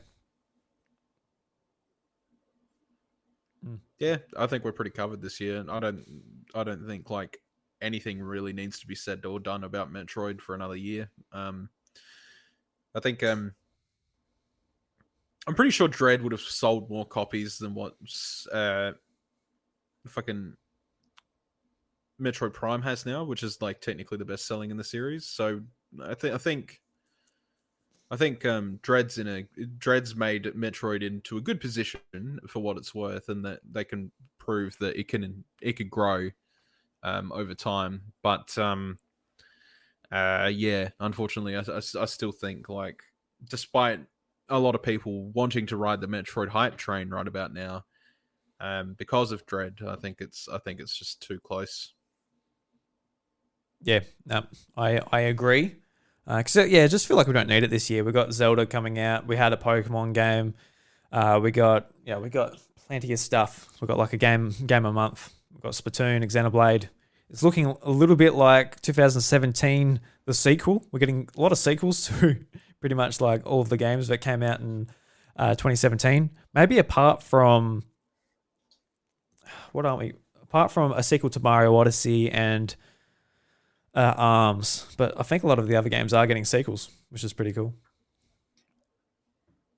Yeah, I think we're pretty covered this year. I don't think like anything really needs to be said or done about Metroid for another year. I think I'm pretty sure Dread would have sold more copies than what fucking Metroid Prime has now, which is like technically the best selling in the series. So I think Dread's made Metroid into a good position for what it's worth, and that they can prove that it can grow over time. But yeah, unfortunately, I still think, like, despite a lot of people wanting to ride the Metroid hype train right about now, because of Dread, I think it's just too close. Yeah, I agree. I just feel like we don't need it this year. We got Zelda coming out. We had a Pokemon game. We got plenty of stuff. We got like a game a month. We got Splatoon, Xenoblade. It's looking a little bit like 2017, the sequel. We're getting a lot of sequels to pretty much like all of the games that came out in 2017. Maybe apart from apart from a sequel to Mario Odyssey and ARMS, but I think a lot of the other games are getting sequels, which is pretty cool.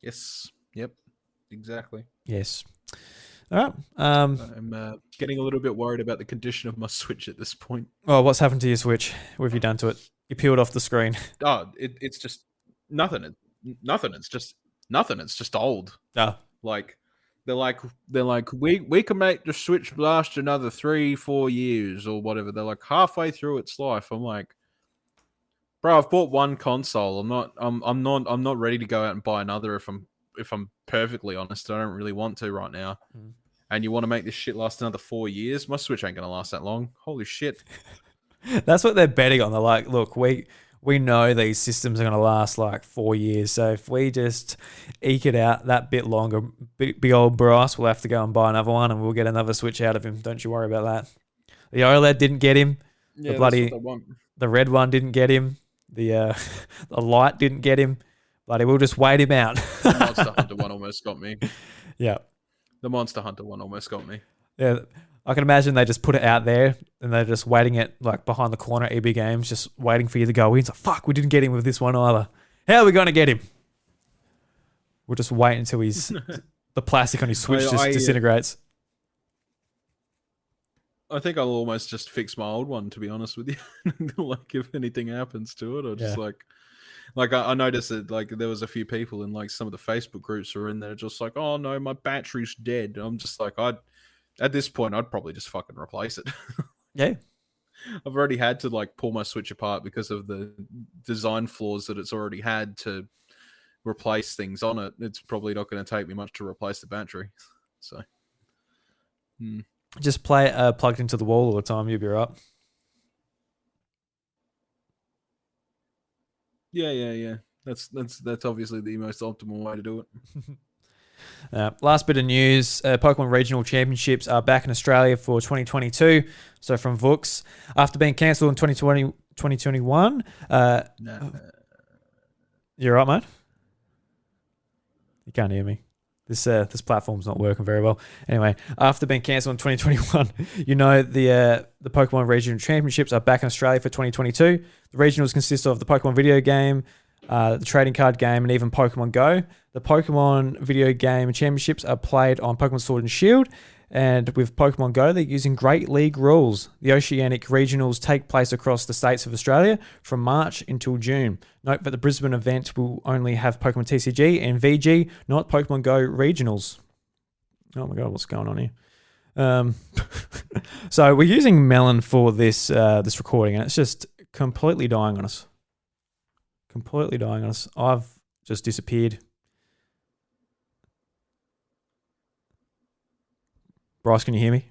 Yes. Yep. Exactly. Yes. All right. I'm getting a little bit worried about the condition of my Switch at this point. Oh, what's happened to your Switch? What have you done to it? You peeled off the screen. Oh, it's just nothing. Nothing. It's just nothing. It's just old. Oh. Like they're like we can make the Switch last another 3-4 years or whatever. They're like halfway through its life. I'm like, bro, I've bought one console. I'm not ready to go out and buy another if I'm perfectly honest. I don't really want to right now. And you want to make this shit last another 4 years? My Switch ain't gonna last that long. Holy shit. That's what they're betting on. They're like, look, we know these systems are going to last like 4 years. So if we just eke it out that bit longer, big old Bryce will have to go and buy another one and we'll get another Switch out of him. Don't you worry about that. The OLED didn't get him. Yeah, the red one didn't get him. The light didn't get him. Bloody, we'll just wait him out. The Monster Hunter one almost got me. Yeah. The Monster Hunter one almost got me. Yeah. I can imagine they just put it out there and they're just waiting it like behind the corner at EB Games, just waiting for you to go in. It's like, fuck, we didn't get him with this one either. How are we going to get him? We'll just wait until the plastic on his Switch just disintegrates. I think I'll almost just fix my old one, to be honest with you. Like if anything happens to it, or just like I noticed that like there was a few people in like some of the Facebook groups were in there just like, oh no, my battery's dead. I'm just like, at this point I'd probably just fucking replace it. Yeah. I've already had to like pull my Switch apart because of the design flaws that it's already had to replace things on it. It's probably not going to take me much to replace the battery. So just play it plugged into the wall all the time, you'll be right. Yeah. That's obviously the most optimal way to do it. Last bit of news, Pokemon Regional Championships are back in Australia for 2022. So from Vooks, after being cancelled in 2021. You're right, mate? You can't hear me. This platform's not working very well. Anyway, after being cancelled in 2021, the Pokemon Regional Championships are back in Australia for 2022. The regionals consist of the Pokemon video game, the trading card game, and even Pokemon Go. The Pokemon video game championships are played on Pokemon Sword and Shield, and with Pokemon Go, they're using Great League rules. The Oceanic regionals take place across the states of Australia from March until June. Note that the Brisbane event will only have Pokemon TCG and VG, not Pokemon Go regionals. Oh my god, what's going on here? So we're using Melon for this recording, and it's just completely dying on us. Completely dying on us. I've just disappeared. Bryce, can you hear me?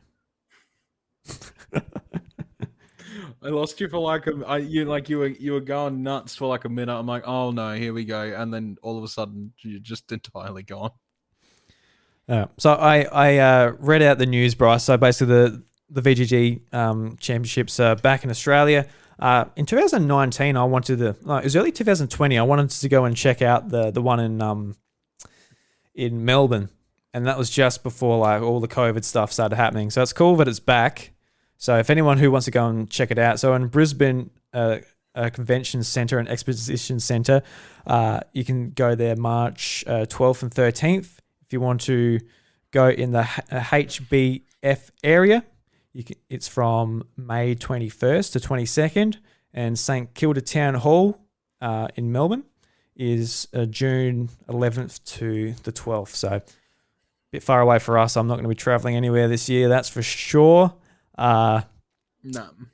I lost you for like you were going nuts for like a minute. I'm like, oh no, here we go, and then all of a sudden you're just entirely gone. So I read out the news, Bryce. So basically the VGG championships are back in Australia. In 2019, it was early 2020. I wanted to go and check out the one in Melbourne. And that was just before like all the COVID stuff started happening. So it's cool that it's back. So if anyone who wants to go and check it out. So in Brisbane Convention Centre and Exposition Centre, you can go there March 12th and 13th. If you want to go in the HBF area, it's from May 21st to 22nd. And St Kilda Town Hall in Melbourne is June 11th to the 12th. So bit far away for us. I'm not going to be traveling anywhere this year, that's for sure. No.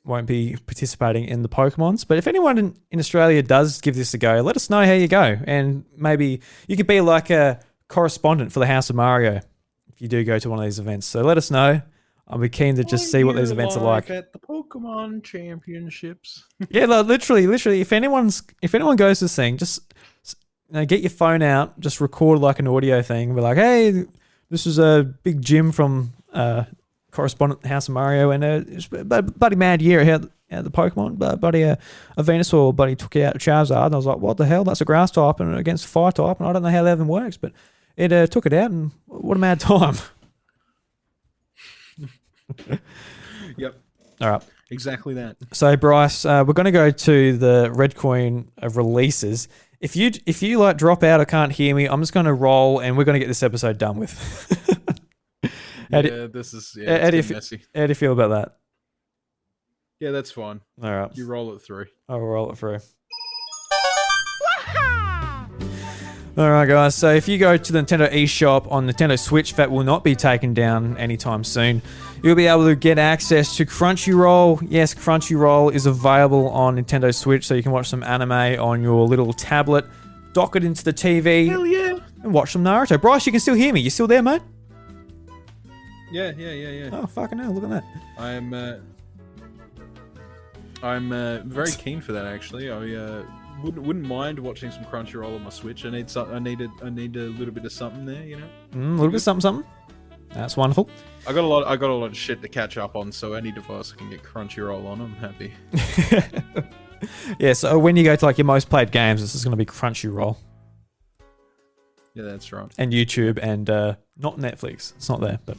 Won't be participating in the Pokemons. But if anyone in Australia does give this a go, let us know how you go. And maybe you could be like a correspondent for the House of Mario if you do go to one of these events. So let us know. I'll be keen to just see what these events are like. At the Pokemon Championships. Yeah, like, literally. If anyone goes to this thing, just get your phone out, just record like an audio thing. Be like, hey, this is a big Jim from correspondent House of Mario, and it's bloody mad year out the Pokemon. But buddy, a Venusaur buddy took out Charizard, and I was like, what the hell? That's a grass type and against fire type, and I don't know how that even works, but it took it out, and what a mad time. Yep. All right. Exactly that. So Bryce, we're going to go to the Red Coin releases. If you like drop out or can't hear me, I'm just going to roll, and we're going to get this episode done with. How do you feel about that? Yeah, that's fine. All right. You roll it through. I'll roll it through. All right, guys. So if you go to the Nintendo eShop on Nintendo Switch, that will not be taken down anytime soon. You'll be able to get access to Crunchyroll. Yes, Crunchyroll is available on Nintendo Switch, so you can watch some anime on your little tablet, dock it into the TV, hell yeah, and watch some Naruto. Bryce, you can still hear me. You still there, mate? Yeah. Oh, fucking hell, look at that. I'm very keen for that, actually. I wouldn't mind watching some Crunchyroll on my Switch. I need a little bit of something there, you know. A little bit of something. That's wonderful. I got a lot of shit to catch up on, so any device I can get Crunchyroll on, I'm happy. Yeah, so when you go to like your most played games, this is going to be Crunchyroll. Yeah, that's right. And YouTube and not Netflix. It's not there, but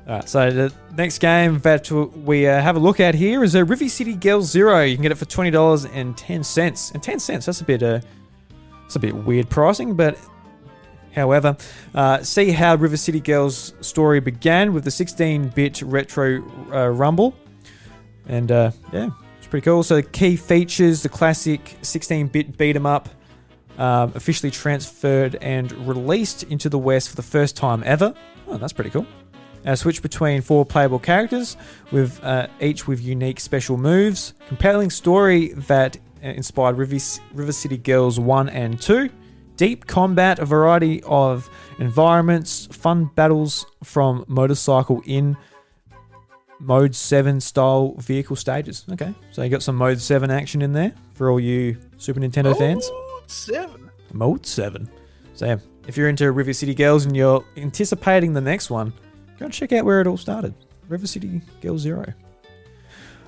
alright. So the next game that we have a look at here is River City Girls Zero. You can get it for $20.10. And 10 cents. That's a bit weird pricing, but However, see how River City Girls' story began with the 16-bit retro rumble. And yeah, it's pretty cool. So the key features, the classic 16-bit beat 'em up, officially transferred and released into the West for the first time ever. Oh, that's pretty cool. Switch between 4 playable characters, with each with unique special moves. Compelling story that inspired River City Girls 1 and 2. Deep combat, a variety of environments, fun battles from motorcycle in Mode 7 style vehicle stages. Okay, so you got some Mode 7 action in there for all you Super Nintendo fans. Mode 7. So yeah, if you're into River City Girls and you're anticipating the next one, go and check out where it all started. River City Girls 0.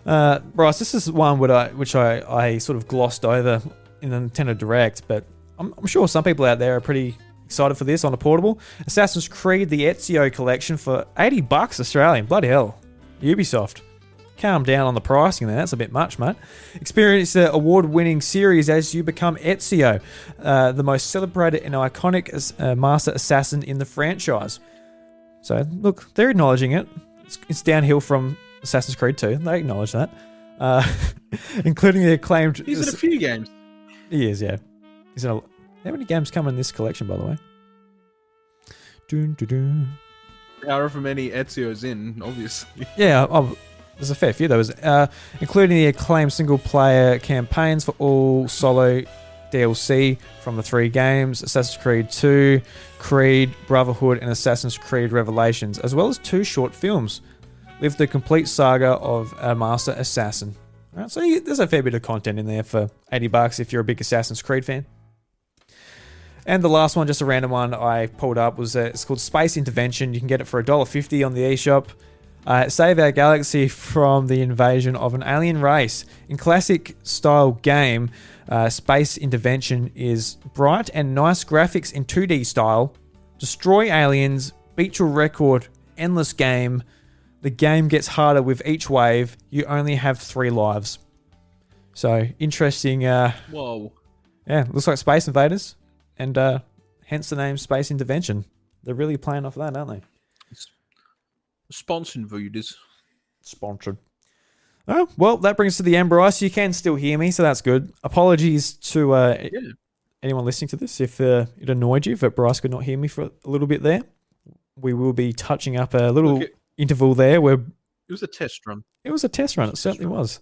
Bryce, this is one which I sort of glossed over in the Nintendo Direct, but I'm sure some people out there are pretty excited for this on a portable. Assassin's Creed, the Ezio collection for $80 Australian. Bloody hell. Ubisoft. Calm down on the pricing there. That's a bit much, mate. Experience the award-winning series as you become Ezio, the most celebrated and iconic master assassin in the franchise. So, look, they're acknowledging it. It's downhill from Assassin's Creed 2. They acknowledge that. Including the acclaimed... He's in a few games. He is, yeah. How many games come in this collection, by the way? However many Ezio's in, obviously. Yeah, there's a fair few, though. Including the acclaimed single-player campaigns for all solo DLC from the 3 games, Assassin's Creed 2, Creed, Brotherhood, and Assassin's Creed Revelations, as well as 2 short films. Live the complete saga of a master assassin. All right, so there's a fair bit of content in there for $80 if you're a big Assassin's Creed fan. And the last one, just a random one I pulled up, was it's called Space Intervention. You can get it for $1.50 on the eShop. Save our galaxy from the invasion of an alien race. In classic style game, Space Intervention is bright and nice graphics in 2D style. Destroy aliens, beat your record, endless game. The game gets harder with each wave. You only have 3 lives. So, interesting. Whoa. Yeah, looks like Space Invaders. And hence the name Space Intervention. They're really playing off that, aren't they? Sponsored videos. Sponsored. Oh, well, that brings us to the end, Bryce. You can still hear me, so that's good. Apologies to anyone listening to this if it annoyed you that Bryce could not hear me for a little bit there. We will be touching up a little interval there where... It was a test run. It was a test run. It certainly was.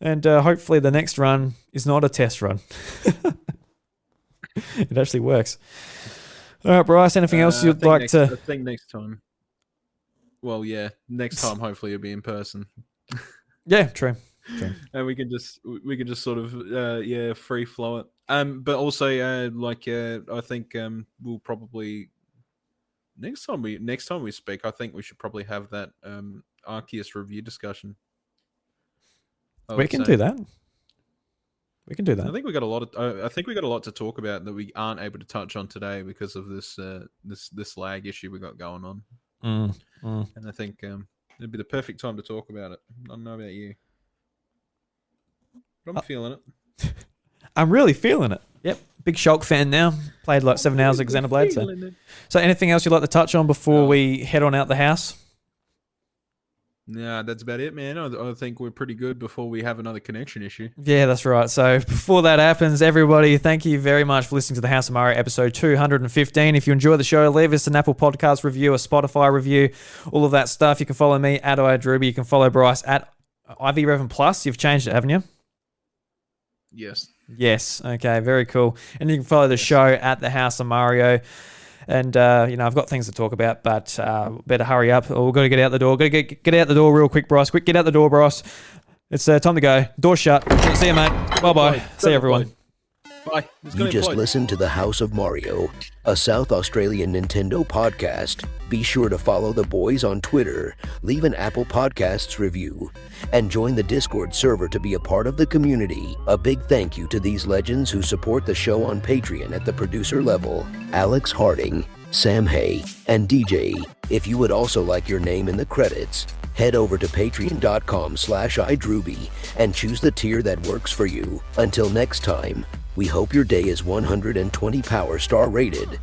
And hopefully the next run is not a test run. It actually works. All right, Bryce, anything else you'd like to... I think next time. Well, yeah, next time hopefully it'll be in person. Yeah, true. And we can just sort of free flow it. But also I think we'll probably next time we speak, I think we should probably have that Arceus review discussion. We can do that. We can do that. I think we got a lot to talk about that we aren't able to touch on today because of this lag issue we got going on. And I think it'd be the perfect time to talk about it. I don't know about you, but I'm feeling it. I'm really feeling it. Yep, big Shulk fan now. Played like 7 hours of Xenoblade. So anything else you'd like to touch on before we head on out the house? Nah, that's about it, man. I think we're pretty good before we have another connection issue. Yeah, that's right. So before that happens, everybody, thank you very much for listening to the House of Mario episode 215. If you enjoy the show, leave us an Apple Podcast review, a Spotify review, all of that stuff. You can follow me at iDruby. You can follow Bryce at IvyRevan+. You've changed it, haven't you? Yes. Yes. Okay, very cool. And you can follow the show at the House of Mario. And, I've got things to talk about, but better hurry up. We've got to get out the door. Got to get out the door real quick, Bryce. Quick, get out the door, Bryce. It's time to go. Door shut. See you, mate. Bye-bye. See you, everyone. Bye. You just listened to The House of Mario, a South Australian Nintendo podcast. Be sure to follow the boys on Twitter, leave an Apple Podcasts review, and join the Discord server to be a part of the community. A big thank you to these legends who support the show on Patreon at the producer level: Alex Harding, Sam Hay, and Deejaayy. If you would also like your name in the credits, head over to patreon.com/iDruby and choose the tier that works for you. Until next time, we hope your day is 120 Power Star rated.